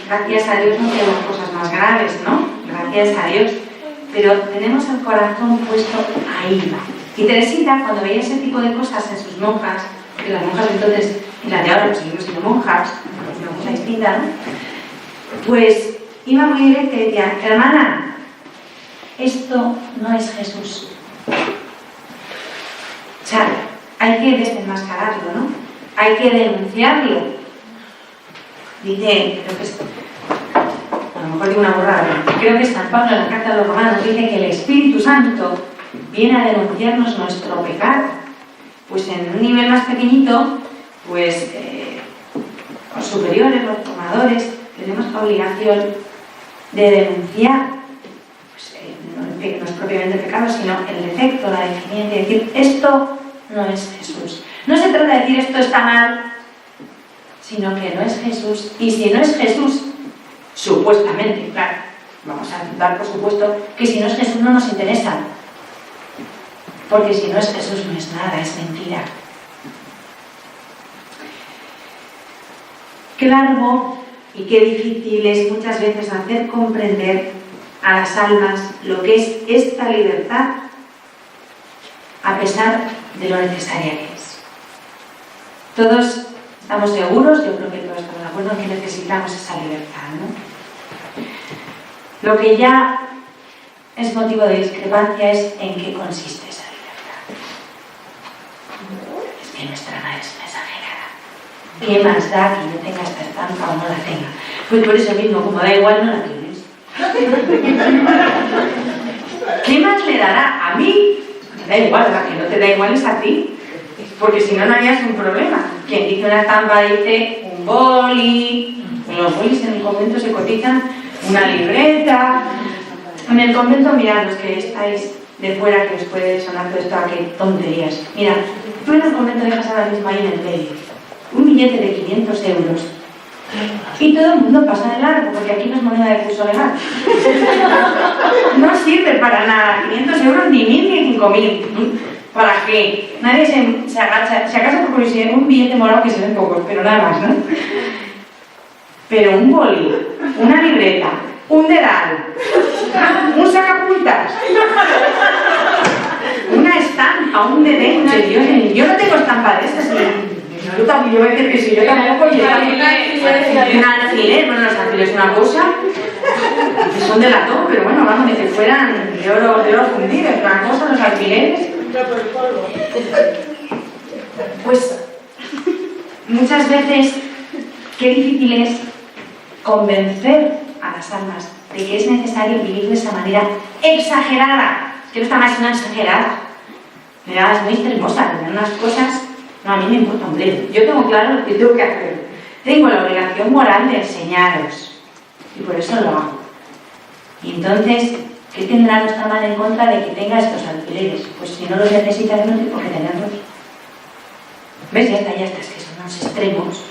Gracias a Dios no tenemos cosas más graves, ¿no? Gracias a Dios. Pero tenemos el corazón puesto ahí. Y Teresita, cuando veía ese tipo de cosas en sus monjas, que las monjas entonces, y las de ahora pues seguimos siendo monjas, una cosa distinta, ¿no? Pues iba muy directa y decía, hermana, esto no es Jesús. O sea, hay que desenmascararlo, ¿no? Hay que denunciarlo. Dice, creo que es, a lo mejor digo una borrada, creo que San Pablo en la carta de los Romanos dice que el Espíritu Santo viene a denunciarnos nuestro pecado. Pues en un nivel más pequeñito, pues los superiores, los formadores, tenemos la obligación de denunciar, pues, no es propiamente pecado, sino el defecto, la deficiencia, decir, esto no es Jesús. No se trata de decir esto está mal, sino que no es Jesús. Y si no es Jesús, supuestamente, claro, vamos a dar por supuesto que si no es Jesús no nos interesa. Porque si no es Jesús no es nada, es mentira. Qué largo y qué difícil es muchas veces hacer comprender a las almas lo que es esta libertad, a pesar de lo necesaria que es. Todos estamos seguros, yo creo que todos estamos de acuerdo en que necesitamos esa libertad, ¿no? Lo que ya es motivo de discrepancia es en qué consiste esa libertad. Es que nuestra madre es una exagerada. ¿Qué más da que yo tenga esta estampa o no la tenga? Pues por eso mismo, como da igual, no la tienes. ¿Qué más le dará a mí? Te da igual, la que no te da igual es a ti. Porque si no, no harías un problema. Quien dice una estampa dice un boli. Los bolis en el convento se cotizan, una libreta. En el convento, mirad, los que estáis de fuera, que os puede sonar todo esto a qué tonterías. Mira, tú en el convento dejas ahora mismo ahí en el medio un billete de 500 euros y todo el mundo pasa de largo, porque aquí no es moneda de curso legal. No sirve para nada, 500 euros, ni 1.000 ni 5.000. ¿Para qué? Nadie se agacha, si acaso por curiosidad, un billete morado que se ven pocos, pero nada más, ¿no? Pero un boli, una libreta, un dedal, un sacapuntas, una estampa, un dedente, yo no tengo estampa de esas, yo también, yo voy a decir que si yo tampoco, yo también. Un alfiler, bueno, los alfileres es una cosa, que son de latón, pero bueno, vamos, que fueran de oro fundido, es una cosa, los alfileres. Pues, muchas veces, qué difícil es convencer a las almas de que es necesario vivir de esa manera exagerada. Es que no está más una exagerada. Mira, es muy hermosa, tener unas cosas. No, a mí me importa un bledo. Yo tengo claro lo que tengo que hacer. Tengo la obligación moral de enseñaros. Y por eso lo hago. Y entonces, ¿qué tendrá nuestra madre en contra de que tenga estos alfileres? Pues si no los necesita, no tengo que tenerlos. ¿Ves? Ya está, es que son unos extremos.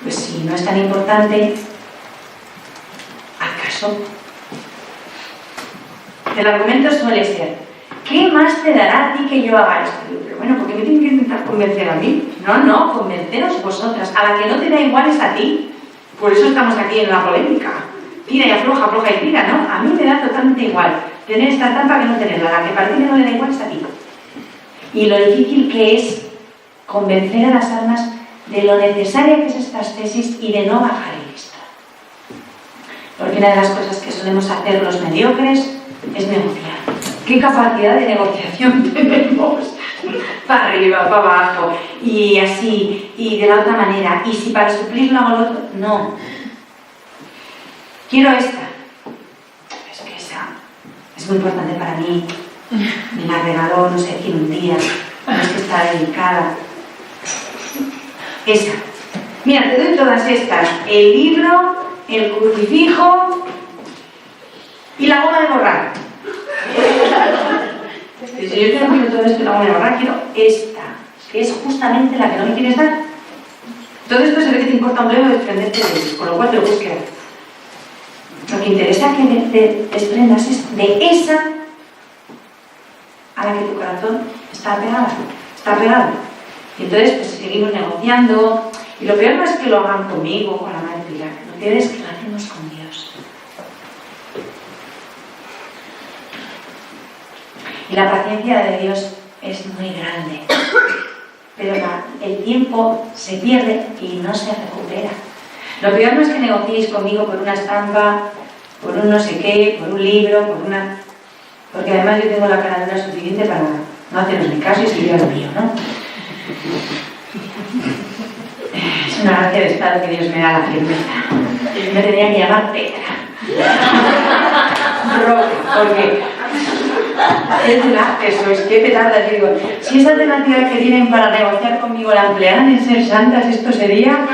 Pues si no es tan importante, ¿acaso? El argumento suele ser ¿qué más te dará a ti que yo haga esto? Digo, pero bueno, ¿por qué me tienen que intentar convencer a mí? No, convenceros vosotras. A la que no te da igual es a ti. Por eso estamos aquí en la polémica. Tira y afloja, afloja y tira, ¿no? A mí me da totalmente igual tener esta trampa que no tenerla. La que para ti no le da igual es a ti. Y lo difícil que es convencer a las almas de lo necesaria que es esta ascesis y de no bajar el listón. Porque una de las cosas que solemos hacer los mediocres es negociar. ¿Qué capacidad de negociación tenemos? Para arriba, para abajo, y así, y de la otra manera. Y si para suplirlo hago lo otro, no. Quiero esta. Es que esa es muy importante para mí. Me la regaló no sé quién un día. No es que está dedicada. Esa. Mira, te doy todas estas. El libro, el crucifijo y la goma de borrar. Si yo quiero coger todo esto y la goma de borrar, quiero esta, que es justamente la que no me quieres dar. Todo esto se ve que te importa un bledo desprenderte de él, con lo cual te lo puedes quedar. Lo que interesa que te desprendas es de esa a la que tu corazón está pegado. Y entonces pues seguimos negociando, y lo peor no es que lo hagan conmigo, con la Madre Pilar, lo peor es que lo hacemos con Dios. Y la paciencia de Dios es muy grande, pero el tiempo se pierde y no se recupera. Lo peor no es que negociéis conmigo por una estampa, por un no sé qué, por un libro, porque además yo tengo la caradura suficiente para no haceros ni caso y seguir a lo mío, ¿no? Es una gracia de estado que Dios me da la firmeza. Me tenía que llamar Petra. Porque es eso, es que petardas. Digo, si esa alternativa que tienen para negociar conmigo la emplearan en ser santas, esto sería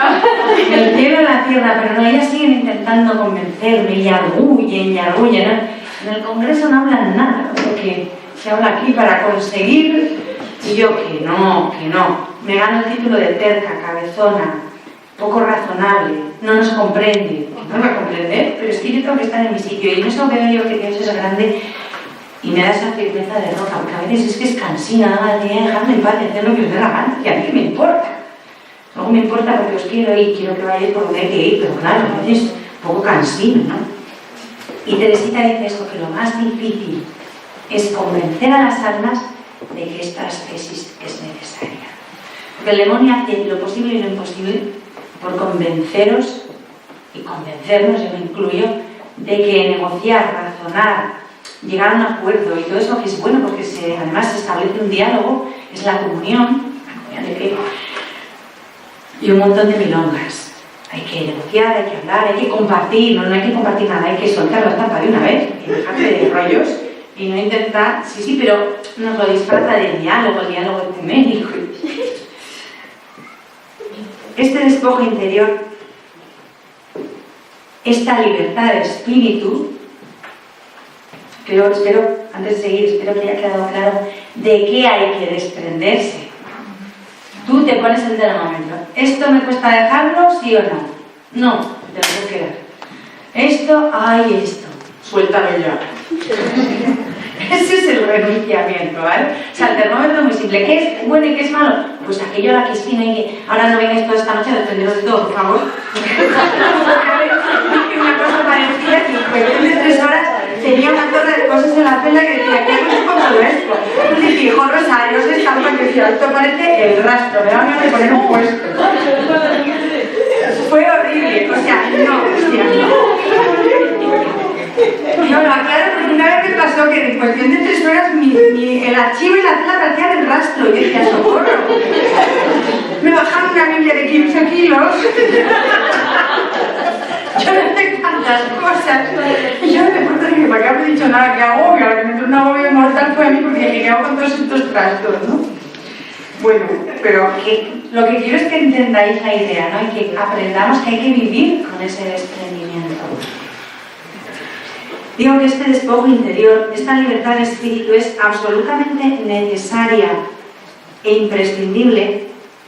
el cielo y la tierra, pero no, ellas siguen intentando convencerme y arguyen, ¿no? En el Congreso no hablan nada, porque se habla aquí para conseguir, y yo que no. Me gano el título de terca, cabezona, poco razonable, no nos comprende. No me comprende, pero es que yo tengo que estar en mi sitio, y en eso veo yo que Dios es grande y me da esa firmeza de roca, porque a veces es que es cansina, nada, tenía que dejarme en paz y hacer lo que os dé la gana, y a mí que me importa. Luego me importa porque os quiero y quiero que vayáis por donde hay que ir, pero claro, a veces es un poco cansino, ¿no? Y Teresita dice esto, que lo más difícil es convencer a las almas de que esta ascesis es necesaria. Porque el demonio hace lo posible y lo imposible por convenceros y convencernos, yo me incluyo, de que negociar, razonar, llegar a un acuerdo y todo eso que es bueno porque además se establece un diálogo, es la comunión de fe y un montón de milongas. Hay que negociar, hay que hablar, hay que compartir, no hay que compartir nada, hay que soltar la estampa de una vez y dejarse de rollos y no intentar, sí, pero nos lo disfraza del diálogo, el diálogo ecuménico. Este despojo interior, esta libertad de espíritu, espero, antes de seguir, espero que haya quedado claro de qué hay que desprenderse. Tú te pones el termómetro. ¿Esto me cuesta dejarlo, sí o no? No, te lo puedo quedar. Esto, suéltalo ya. Ese es el renunciamiento, ¿vale? O sea, el termómetro es muy simple. ¿Qué es bueno y qué es malo? Pues aquello a la que sí no hay que... Ahora no vengáis toda esta noche a desprenderos de todo, por favor. Una cosa parecida que en cuestión de 3 horas tenía una torre de cosas en la celda que decía, ¿qué hago con todo esto? Y fijo, rosarios, estampas, que decía, esto parece el rastro, me van a poner un puesto. Fue horrible, o sea, no, aclaro, porque una vez me pasó que en cuestión de 3 horas el archivo y la celda parecían el rastro, y decía, socorro. Me bajaron una Biblia de 15 kilos. Yo no sé tantas cosas. Y yo me pregunto que para qué habré dicho nada, que agobio. La que me entró un agobio mortal fue a mí porque dije, ¿qué hago con todos estos trastos, no? Bueno, pero lo que quiero es que entendáis la idea, ¿no? Y que aprendamos que hay que vivir con ese desprendimiento. Digo que este despojo interior, esta libertad de espíritu es absolutamente necesaria e imprescindible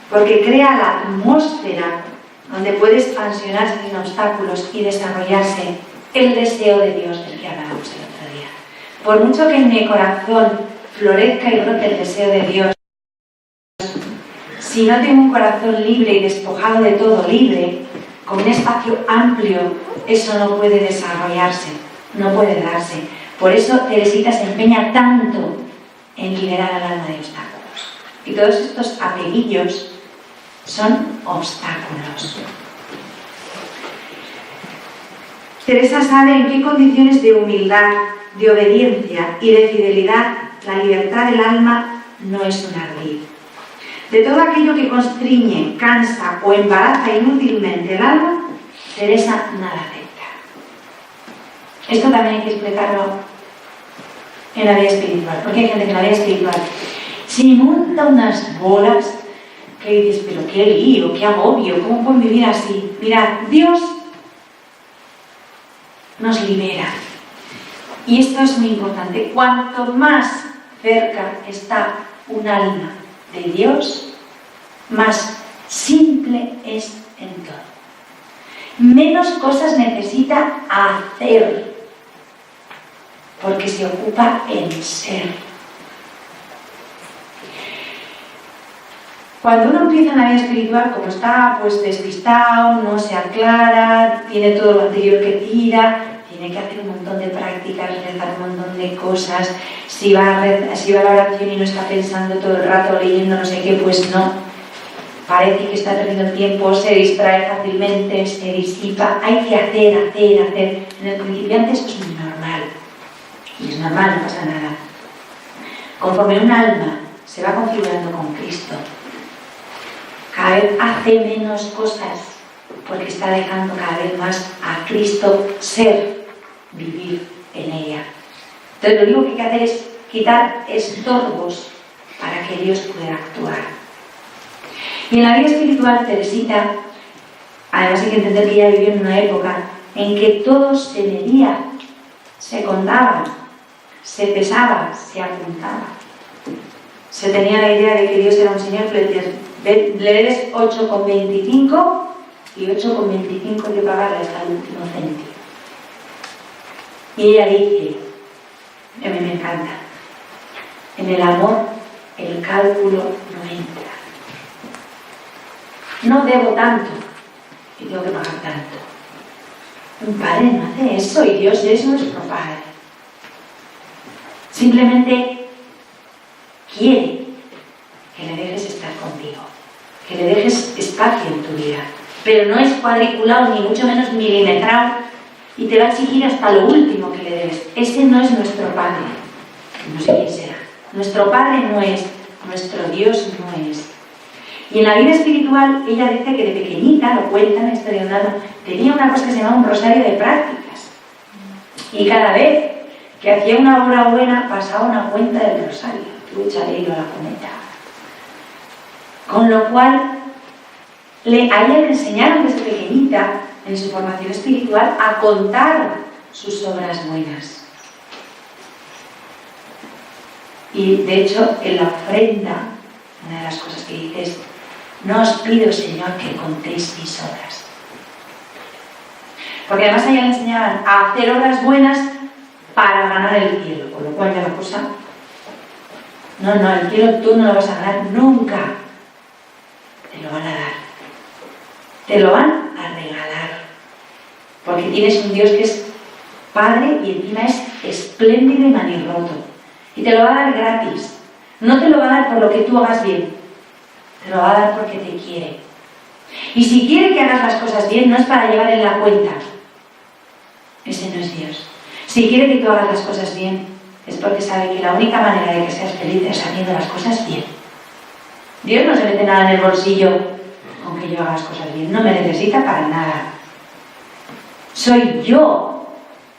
porque crea la atmósfera donde puede expansionarse sin obstáculos y desarrollarse el deseo de Dios del que hablábamos el otro día. Por mucho que en mi corazón florezca y brote el deseo de Dios, si no tengo un corazón libre y despojado de todo, libre, con un espacio amplio, eso no puede desarrollarse, no puede darse. Por eso Teresita se empeña tanto en liberar al alma de obstáculos. Y todos estos apeguillos son obstáculos. Teresa sabe en qué condiciones de humildad, de obediencia y de fidelidad la libertad del alma no es un ardid. De todo aquello que constriñe, cansa o embaraza inútilmente el alma, Teresa nada acepta. Esto también hay que explicarlo en la vida espiritual, porque hay gente que en la vida espiritual se monta unas bolas que dices, pero qué lío, qué agobio, ¿cómo pueden vivir así? Mirad, Dios nos libera. Y esto es muy importante. Cuanto más cerca está un alma de Dios, más simple es en todo. Menos cosas necesita hacer, porque se ocupa en ser. Cuando uno empieza en la vida espiritual, como está pues despistado, no se aclara, tiene todo lo anterior que tira, tiene que hacer un montón de prácticas, rezar un montón de cosas. Si va a la oración y no está pensando todo el rato leyendo no sé qué, pues no. Parece que está perdiendo el tiempo, se distrae fácilmente, se disipa. Hay que hacer. En el principiante eso es muy normal. Y es normal, no pasa nada. Conforme un alma se va configurando con Cristo, cada vez hace menos cosas porque está dejando cada vez más a Cristo ser, vivir en ella. Entonces lo único que hay que hacer es quitar estorbos para que Dios pueda actuar. Y en la vida espiritual, Teresita, además hay que entender que ella vivió en una época en que todo se medía, se contaba, se pesaba, se apuntaba. Se tenía la idea de que Dios era un señor que le debes 8,25 y 8,25 hay que pagarle hasta el último céntimo. Y ella dice, a mí me encanta, en el amor el cálculo no entra. No debo tanto y tengo que pagar tanto. Un padre no hace eso y Dios es nuestro Padre. Simplemente quiere que le dejes estar contigo, que le dejes espacio en tu vida, pero no es cuadriculado ni mucho menos milimetrado y te va a exigir hasta lo último que le debes. Ese no es nuestro Padre, no sé quién será. Nuestro Padre no es, nuestro Dios no es. Y en la vida espiritual ella dice que de pequeñita, lo cuenta en la historia de un alma, tenía una cosa que se llama un rosario de prácticas y cada vez que hacía una obra buena pasaba una cuenta del rosario, tú échale hilo a la cometa. Con lo cual a ella le enseñaron desde pequeñita en su formación espiritual a contar sus obras buenas. Y de hecho en la ofrenda, una de las cosas que dice es: no os pido, Señor, que contéis mis obras. Porque además a ella le enseñaban a hacer obras buenas para ganar el cielo, con lo cual ya la cosa, no, el cielo tú no lo vas a ganar nunca, te lo van a dar, te lo van a regalar, porque tienes un Dios que es Padre y encima es espléndido y manirroto, y te lo va a dar gratis, no te lo va a dar por lo que tú hagas bien, te lo va a dar porque te quiere. Y si quiere que hagas las cosas bien, no es para llevar en la cuenta, ese no es Dios. Si quiere que tú hagas las cosas bien, es porque sabe que la única manera de que seas feliz es haciendo las cosas bien. Dios no se mete nada en el bolsillo con que yo haga las cosas bien, no me necesita para nada. Soy yo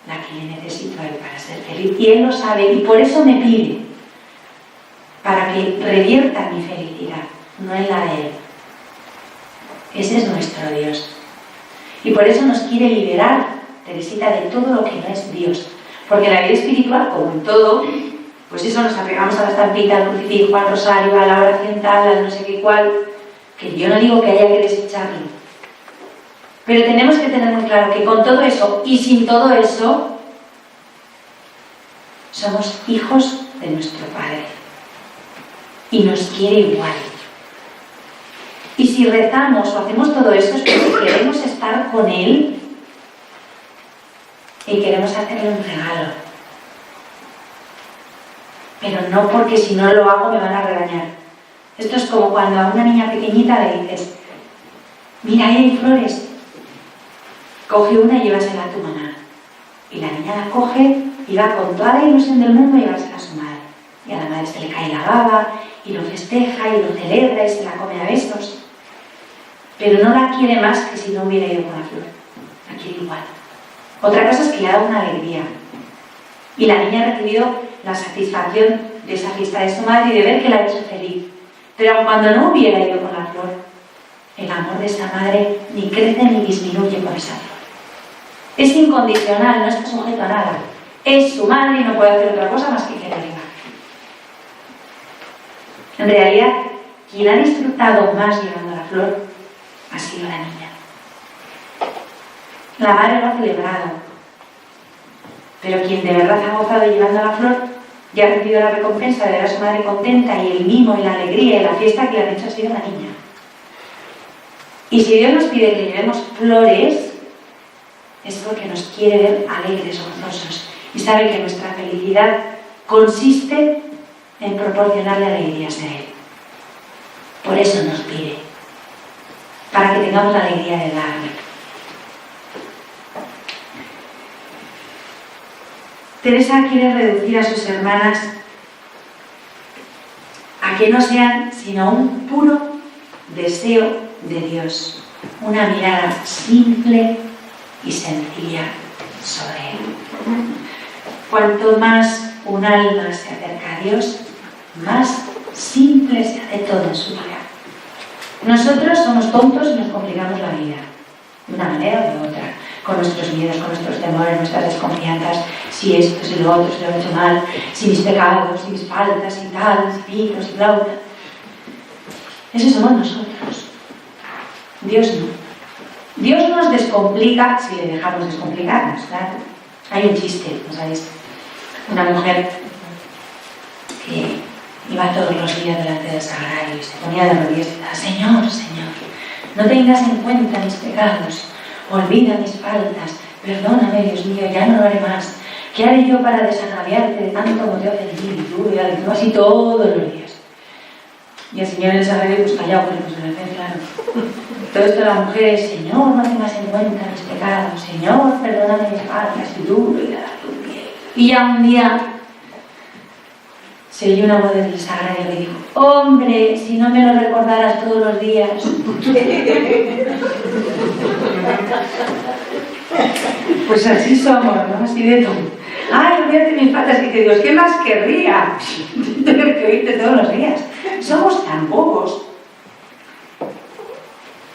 la que le necesito a Él para ser feliz, y Él lo sabe, y por eso me pide, para que revierta mi felicidad, no en la de Él. Ese es nuestro Dios. Y por eso nos quiere liberar, Teresita, de todo lo que no es Dios. Porque en la vida espiritual, como en todo, pues eso, nos apegamos a la estampita, al crucifijo, al rosario, a la oración tal, al no sé qué cual, que yo no digo que haya que desecharlo. Pero tenemos que tener muy claro que con todo eso y sin todo eso, somos hijos de nuestro Padre y nos quiere igual. Y si rezamos o hacemos todo esto es porque queremos estar con Él y queremos hacerle un regalo. Pero no porque si no lo hago me van a regañar. Esto es como cuando a una niña pequeñita le dices: mira, ahí hay flores, coge una y llévasela a tu mamá. Y la niña la coge y va con toda la ilusión del mundo a llevársela a su madre. Y a la madre se le cae la baba y lo festeja y lo celebra y se la come a besos. Pero no la quiere más que si no hubiera ido con la flor. La quiere igual. Otra cosa es que le da una alegría. Y la niña ha recibido la satisfacción de esa fiesta de su madre y de ver que la ha hecho feliz. Pero aun cuando no hubiera ido con la flor, el amor de esa madre ni crece ni disminuye con esa flor. Es incondicional, no está sujeto a nada. Es su madre y no puede hacer otra cosa más que quererla. En realidad, quien ha disfrutado más llevando la flor ha sido la niña. La madre lo ha celebrado, pero quien de verdad ha gozado llevando la flor ya ha recibido la recompensa de ver a su madre contenta, y el mimo y la alegría y la fiesta que le han hecho ha sido la niña. Y si Dios nos pide que llevemos flores, es porque nos quiere ver alegres, gozosos, y sabe que nuestra felicidad consiste en proporcionarle alegrías a Él. Por eso nos pide, para que tengamos la alegría de darle. Teresa quiere reducir a sus hermanas a que no sean sino un puro deseo de Dios, una mirada simple y sencilla sobre Él. Cuanto más un alma se acerca a Dios, más simple se hace todo en su vida. Nosotros somos tontos y nos complicamos la vida, de una manera o de otra, con nuestros miedos, con nuestros temores, nuestras desconfianzas, si esto, si lo otro, si lo he hecho mal, si mis pecados, si mis faltas, y tal, si picos y flauta. Esos somos nosotros. Dios no. Dios nos descomplica si le dejamos descomplicarnos, claro. Hay un chiste, ¿no sabéis? Una mujer que iba todos los días delante del sagrario y se ponía de rodillas y decía: Señor, Señor, no tengas en cuenta mis pecados, olvida mis faltas, perdóname, Dios mío, ya no lo haré más. ¿Qué haré yo para desagraviarte de tanto como te he ofendido? Y tú, así todos los días. Y el Señor en el sagrario, pues callado, porque pues me hace claro. Todo esto la mujer: Señor, no tengas en cuenta mis pecados, Señor, perdóname mis faltas, y tú, y ya un día se oyó una voz del sagrario que dijo: hombre, si no me lo recordaras todos los días. Pues así somos, ¿no? Así de todo. Ay, olvídate mis faltas, y que Dios, ¿qué más querría? Tener que oírte todos los días. Somos tan bobos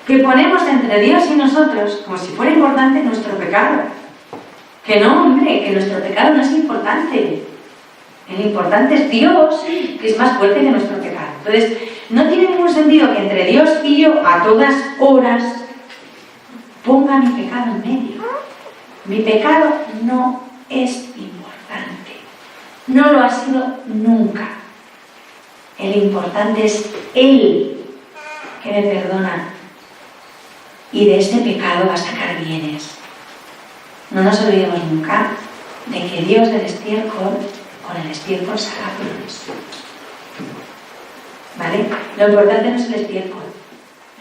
que ponemos entre Dios y nosotros como si fuera importante nuestro pecado. Que no, hombre, que nuestro pecado no es importante. El importante es Dios, que es más fuerte que nuestro pecado. Entonces, no tiene ningún sentido que entre Dios y yo, a todas horas, ponga mi pecado en medio. Mi pecado no es importante. No lo ha sido nunca. El importante es Él, que me perdona. Y de ese pecado va a sacar bienes. No nos olvidemos nunca de que Dios del estiércol, con el estiércol saca flores. ¿Vale? Lo importante no es el estiércol,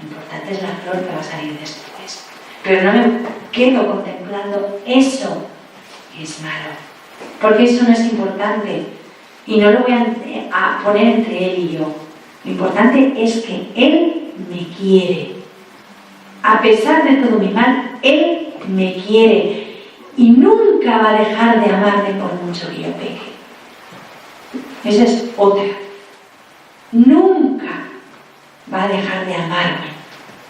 lo importante es la flor que va a salir después. Pero no me quedo contemplando eso que es malo, porque eso no es importante y no lo voy a poner entre Él y yo. Lo importante es que Él me quiere. A pesar de todo mi mal, Él me quiere y nunca va a dejar de amarme por mucho que yo peque. Esa es otra. Nunca va a dejar de amarme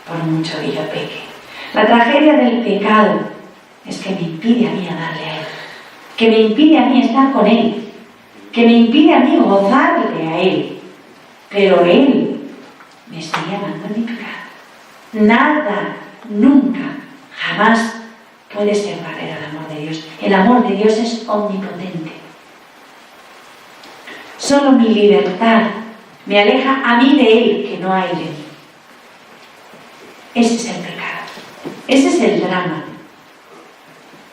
por mucho que yo peque. La tragedia del pecado es que me impide a mí amarle a Él, que me impide a mí estar con Él, que me impide a mí gozarle a Él. Pero Él me sigue amando en mi pecado. Nada, nunca, jamás puede ser barrera al amor de Dios. El amor de Dios es omnipotente. Solo mi libertad me aleja a mí de Él, que no hay de mí. Ese es el pecado. Ese es el drama.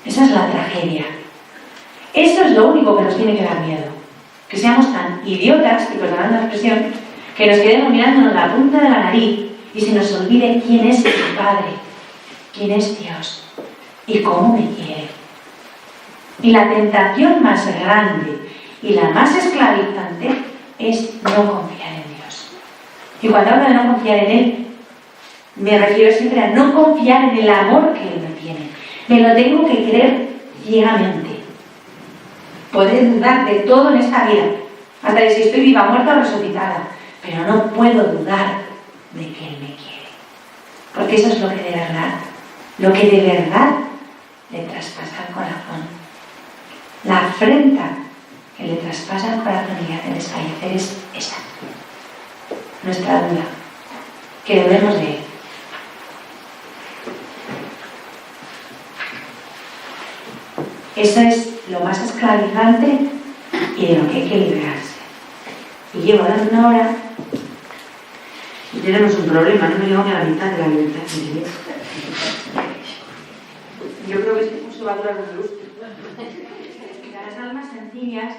Esa es la tragedia. Eso es lo único que nos tiene que dar miedo. Que seamos tan idiotas, y perdonad la expresión, que nos quedemos mirándonos la punta de la nariz y se nos olvide quién es mi Padre, quién es Dios y cómo me quiere. Y la tentación más grande y la más esclavizante es no confiar en Dios. Y cuando hablo de no confiar en Él, me refiero siempre a no confiar en el amor que Él me tiene. Me lo tengo que creer ciegamente. Poder dudar de todo en esta vida, hasta de si estoy viva, muerta o resucitada, pero no puedo dudar de que Él me quiere. Porque eso es lo que de verdad le traspasa el corazón. La afrenta que le traspasa el corazón y le hace desfallecer es esa, nuestra duda, que debemos de Él. Eso es lo más esclavizante y de lo que hay que liberarse. Y llevo dando una hora y tenemos un problema, no me llevo ni a la mitad de la libertad. Yo creo que este curso va a durar un lustro. Las almas sencillas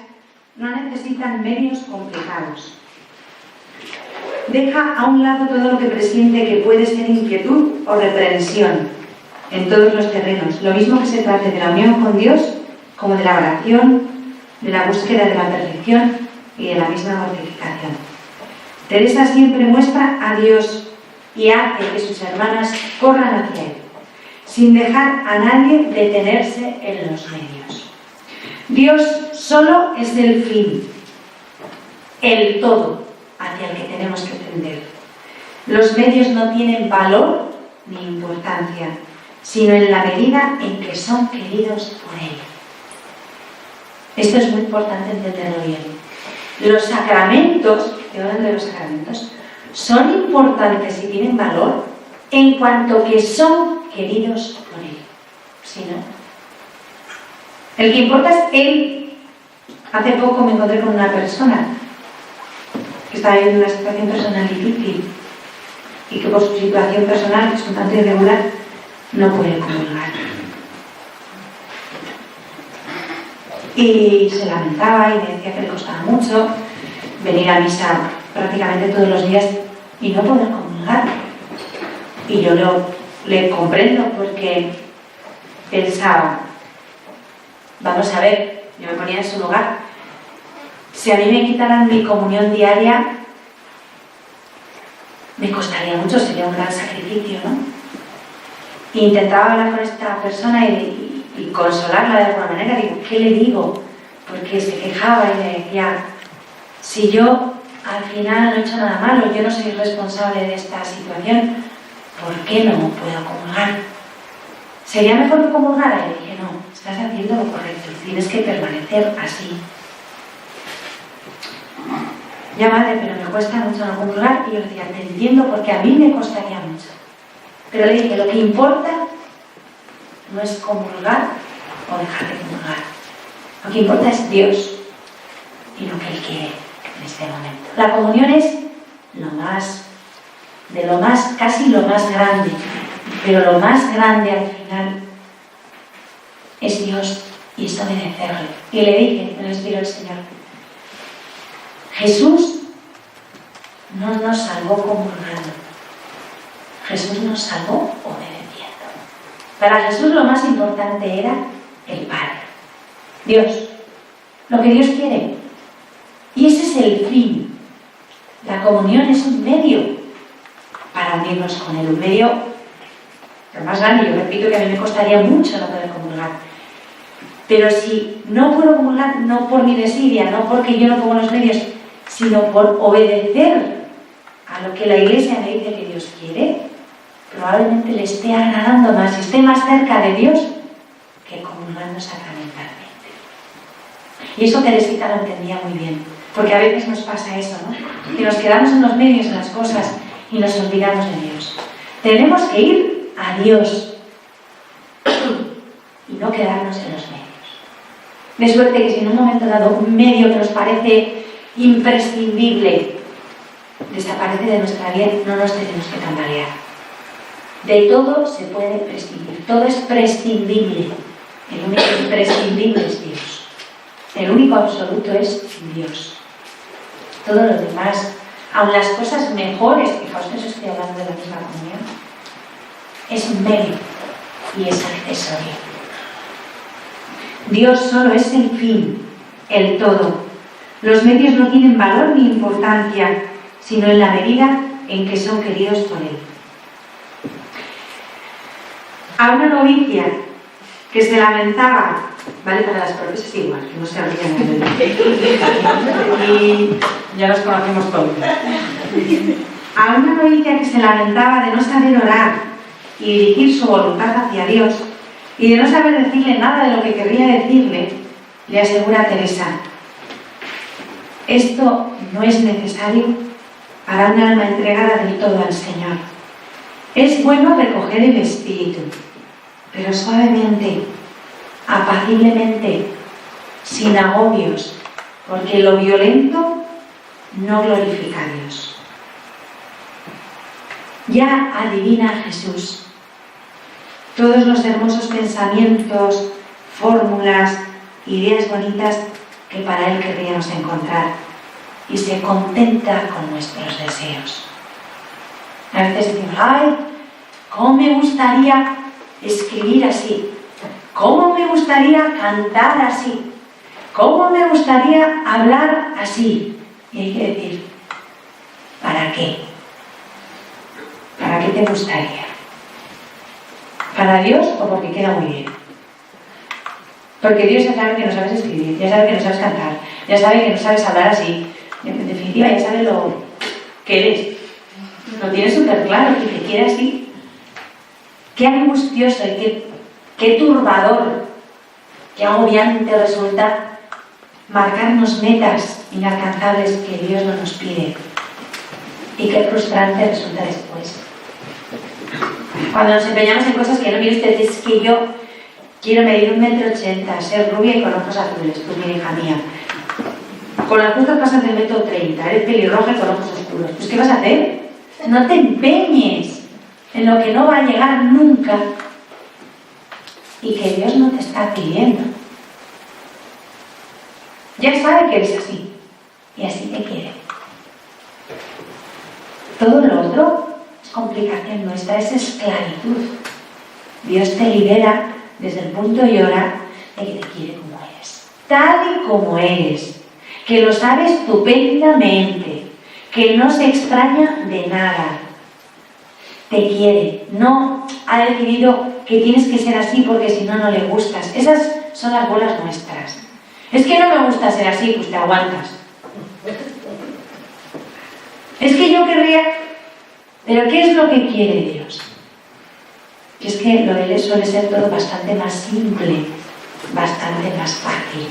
no necesitan medios complicados. Deja a un lado todo lo que presiente que puede ser inquietud o reprensión en todos los terrenos. Lo mismo que se trate de la unión con Dios, como de la oración, de la búsqueda de la perfección y de la misma mortificación. Teresa siempre muestra a Dios y hace que sus hermanas corran hacia Él, sin dejar a nadie detenerse en los medios. Dios solo es el fin, el todo hacia el que tenemos que tender. Los medios no tienen valor ni importancia, sino en la medida en que son queridos por Él. Esto es muy importante entenderlo bien. Los sacramentos, estoy hablando de los sacramentos, son importantes y tienen valor en cuanto que son queridos por Él. Si no, el que importa es Él. Hace poco me encontré con una persona que estaba viviendo una situación personal difícil y que por su situación personal, que es un tanto irregular, no puede comulgar. Y se lamentaba y me decía que le costaba mucho venir a misa prácticamente todos los días y no poder comulgar. Y yo le comprendo porque pensaba, vamos a ver, yo me ponía en su lugar, si a mí me quitaran mi comunión diaria, me costaría mucho, sería un gran sacrificio, ¿no? E intentaba hablar con esta persona y consolarla de alguna manera. Digo, ¿qué le digo? Porque se quejaba y me decía, si yo al final no he hecho nada malo, yo no soy responsable de esta situación, ¿por qué no puedo comulgar? ¿Sería mejor que comulgara? Y le dije, no, estás haciendo lo correcto, tienes que permanecer así. Ya madre, pero me cuesta mucho no comulgar. Y yo le decía, te entiendo porque a mí me costaría mucho. Pero le dije, lo que importa no es comulgar o dejar de comulgar. Lo que importa es Dios y lo que Él quiere en este momento. La comunión es casi lo más grande, pero lo más grande al final es Dios y es obedecerle. Y le dije, me lo inspiró el Señor, Jesús no nos salvó comulgando, Jesús nos salvó obedeciendo. Para Jesús lo más importante era el Padre, Dios, lo que Dios quiere. Y ese es el fin. La comunión es un medio para unirnos con Él, un medio lo más grande. Yo repito que a mí me costaría mucho no poder comulgar. Pero si no puedo comulgar, no por mi desidia, no porque yo no pongo los medios, sino por obedecer a lo que la Iglesia me dice que Dios quiere, probablemente le esté agradando más y esté más cerca de Dios que comulgando sacramentalmente. Y eso Teresita lo entendía muy bien, porque a veces nos pasa eso, ¿no? Que nos quedamos en los medios, en las cosas, y nos olvidamos de Dios. Tenemos que ir a Dios y no quedarnos en los medios. De suerte que si en un momento dado un medio que nos parece imprescindible, desaparece de nuestra vida, no nos tenemos que tambalear. De todo se puede prescindir, todo es prescindible. El único imprescindible es Dios. El único absoluto es Dios. Todo lo demás, aun las cosas mejores, fijaos que os estoy hablando de la misma comunión, es un medio y es accesorio. Dios solo es el fin, el todo. Los medios no tienen valor ni importancia, sino en la medida en que son queridos por Él. A una novicia que se lamentaba, vale para las profesas igual, que no se rían y ya nos conocemos todos. A una novicia que se lamentaba de no saber orar y dirigir su voluntad hacia Dios y de no saber decirle nada de lo que querría decirle, le asegura Teresa: esto no es necesario para un alma entregada del todo al Señor. Es bueno recoger el espíritu, pero suavemente, apaciblemente, sin agobios, porque lo violento no glorifica a Dios. Ya adivina Jesús todos los hermosos pensamientos, fórmulas, ideas bonitas que para Él querríamos encontrar, y se contenta con nuestros deseos. A veces decimos: ¡ay, cómo me gustaría escribir así! ¿Cómo me gustaría cantar así? ¿Cómo me gustaría hablar así? Y hay que decir: ¿para qué? ¿Para qué te gustaría? ¿Para Dios o porque queda muy bien? Porque Dios ya sabe que no sabes escribir, ya sabe que no sabes cantar, ya sabe que no sabes hablar así. En definitiva, ya sabe lo que eres. Lo tienes súper claro, que te quiere así. Qué angustioso y qué turbador, qué agobiante resulta marcarnos metas inalcanzables que Dios no nos pide. Y qué frustrante resulta después. Cuando nos empeñamos en cosas que no, mire usted, es que yo quiero medir 1,80 m, ser rubia y con ojos azules. Pues mire, hija mía, con las puntas pasas del 1,30 m, eres pelirroja y con ojos oscuros. Pues ¿qué vas a hacer? No te empeñes en lo que no va a llegar nunca y que Dios no te está pidiendo. Ya sabe que eres así y así te quiere. Todo lo otro es complicación nuestra, es esclavitud. Dios te libera desde el punto y hora de que te quiere como eres, tal y como eres, que lo sabe estupendamente, que no se extraña de nada. Te quiere, no ha decidido que tienes que ser así porque si no, no le gustas. Esas son las bolas nuestras. Es que no me gusta ser así, pues te aguantas. Es que yo querría... Pero ¿qué es lo que quiere Dios? Y es que lo de Él suele ser todo bastante más simple, bastante más fácil.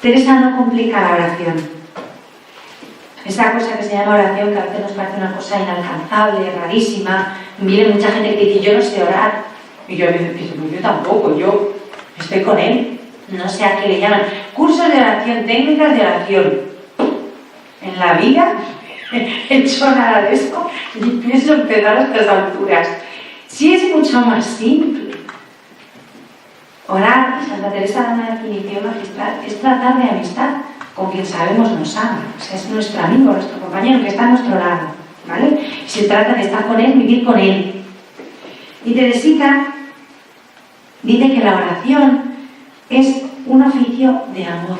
Teresa no complica la oración. Esa cosa que se llama oración, que a veces nos parece una cosa inalcanzable, rarísima. Viene mucha gente que dice: yo no sé orar. Y yo a veces pienso: pues yo tampoco, yo estoy con Él. No sé a qué le llaman. Cursos de oración, técnicas de oración. En la vida he hecho nada de eso y pienso empezar a estas alturas. Sí, es mucho más simple. Orar, Santa Teresa da una definición magistral, es tratar de amistad con quien sabemos nos ama. O sea, es nuestro amigo, nuestro compañero que está a nuestro lado, ¿vale? Y se trata de estar con Él, vivir con Él. Y Teresita dice que la oración es un oficio de amor,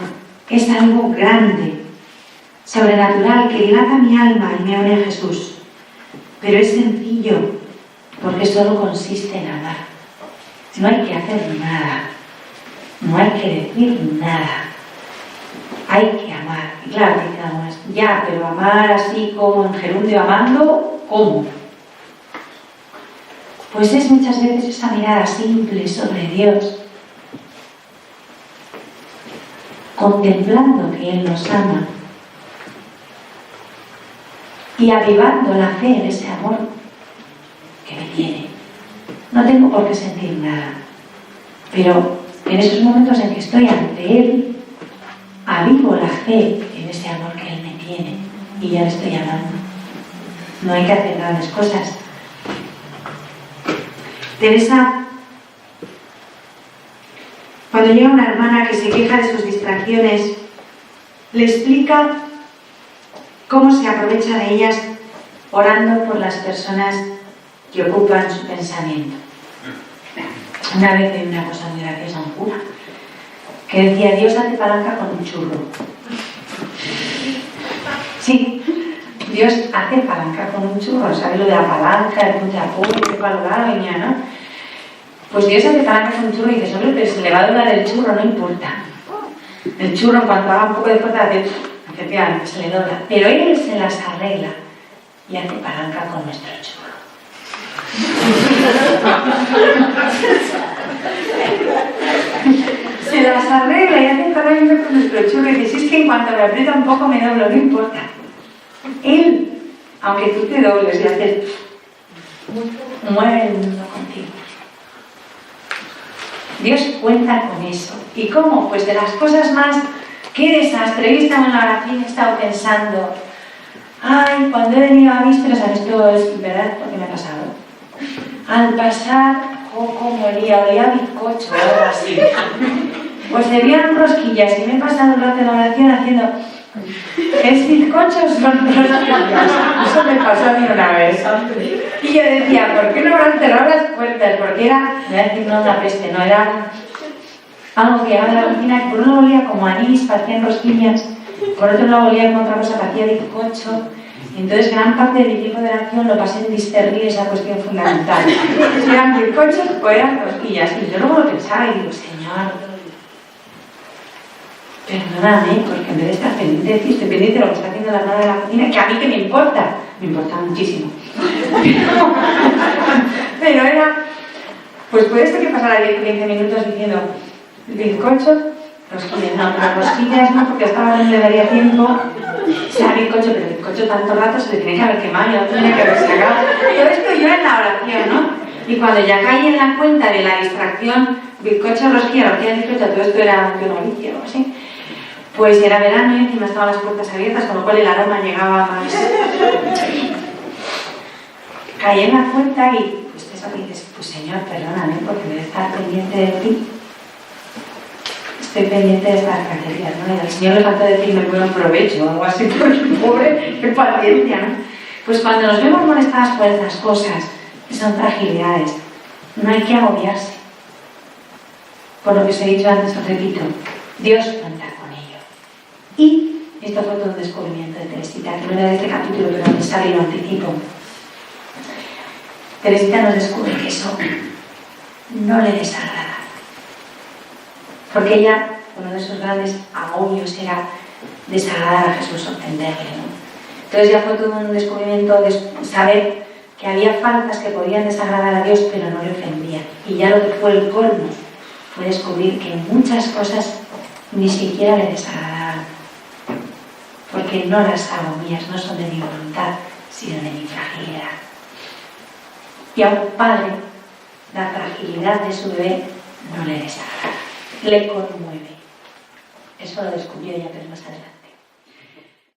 es algo grande, sobrenatural, que dilata mi alma y me une a Jesús. Pero es sencillo, porque solo consiste en amar. No hay que hacer nada, no hay que decir nada, hay que amar. Y claro, digamos, ya, pero amar así como en gerundio amando, ¿cómo? Pues es muchas veces esa mirada simple sobre Dios, contemplando que Él nos ama y avivando la fe en ese amor que me tiene. No tengo por qué sentir nada, pero en esos momentos en que estoy ante Él, avivo la fe en ese amor que Él me tiene y ya le estoy amando. No hay que hacer grandes cosas. Teresa, cuando llega una hermana que se queja de sus distracciones, le explica cómo se aprovecha de ellas orando por las personas que ocupan su pensamiento. Una vez vi una cosa muy graciosa, un cura, que decía: Dios hace palanca con un churro. Sí, Dios hace palanca con un churro. ¿Sabes lo de la palanca, el punto de apoyo, el valorado, ¿no? Pues Dios hace palanca con un churro y dices: hombre, pero se le va a doblar el churro, no importa. El churro, en cuanto haga un poco de fuerza, efectivamente se le dobla. Pero Él se las arregla y hace palanca con nuestro churro. Se las arregla y hace palanca con nuestro churro y dices: si es que en cuanto me aprieta un poco me doblo, no importa. Él, aunque tú te dobles y haces, mueve el mundo contigo. Dios cuenta con eso. ¿Y cómo? Pues de las cosas más... ¡Qué desastre! Hoy estaba en la oración y he estado pensando: ay, cuando he venido a vísperas, esto es verdad porque me ha pasado. Al pasar, cómo olía a bizcocho o algo así. Pues debían rosquillas y me he pasado el rato de la oración haciendo... ¿Es bizcocho o son rosquillas? Eso me pasó a mí una vez. Y yo decía: ¿por qué no habrán cerrado las puertas? Porque era, voy a decir, no una peste, no era algo que llegaba de la cocina, que por un lado olía como anís, parecían rosquillas, por otro lado olía como otra cosa, parecía bizcocho. Y entonces gran parte del tiempo de oración lo pasé en discernir esa cuestión fundamental. Si eran bizcochos o eran rosquillas. Y yo luego lo pensaba y digo: Señor, perdóname, porque en vez de estar pendiente de ti, estoy pendiente de lo que está haciendo la hermana de la cocina, que a mí que me importa muchísimo. Pero era, pues puede ser que pasara 10 o 15 minutos diciendo: bizcocho, rosquillas, no, pero rosquillas no, porque hasta ahora no le daría tiempo. Sea bizcocho, pero bizcocho tanto rato se le tiene que haber quemado, ya no tenía que haber sacado. Todo esto yo en la oración, ¿no? Y cuando ya caí en la cuenta de la distracción, bizcocho, rosquilla, bizcocho, todo esto era de novicia o algo así. Pues era verano y encima estaban las puertas abiertas, con lo cual el aroma llegaba más. Caí en la cuenta y pues eso que dices: pues Señor, perdóname, porque debe estar pendiente de ti. Estoy pendiente de estas cacerías, ¿no? Y al Señor le falta decirme buen provecho o algo así, porque pobre, qué paciencia, ¿no? Pues cuando nos vemos molestadas por estas cosas, que son fragilidades, no hay que agobiarse. Por lo que os he dicho antes, os repito, Dios cuenta con ello. Y esto fue todo un descubrimiento de Teresita, que no era de este capítulo, pero me sale y lo anticipo. Teresita nos descubre que eso no le desagrada. Porque ella, uno de sus grandes agobios era desagradar a Jesús, ofenderle, ¿no? Entonces ya fue todo un descubrimiento de saber que había faltas que podían desagradar a Dios, pero no le ofendían. Y ya lo que fue el colmo fue descubrir que muchas cosas ni siquiera le desagradaban. Porque no las hago mías, no son de mi voluntad, sino de mi fragilidad. Y a un padre, la fragilidad de su bebé no le desagrada, le conmueve. Eso lo descubrió ella, pero más adelante.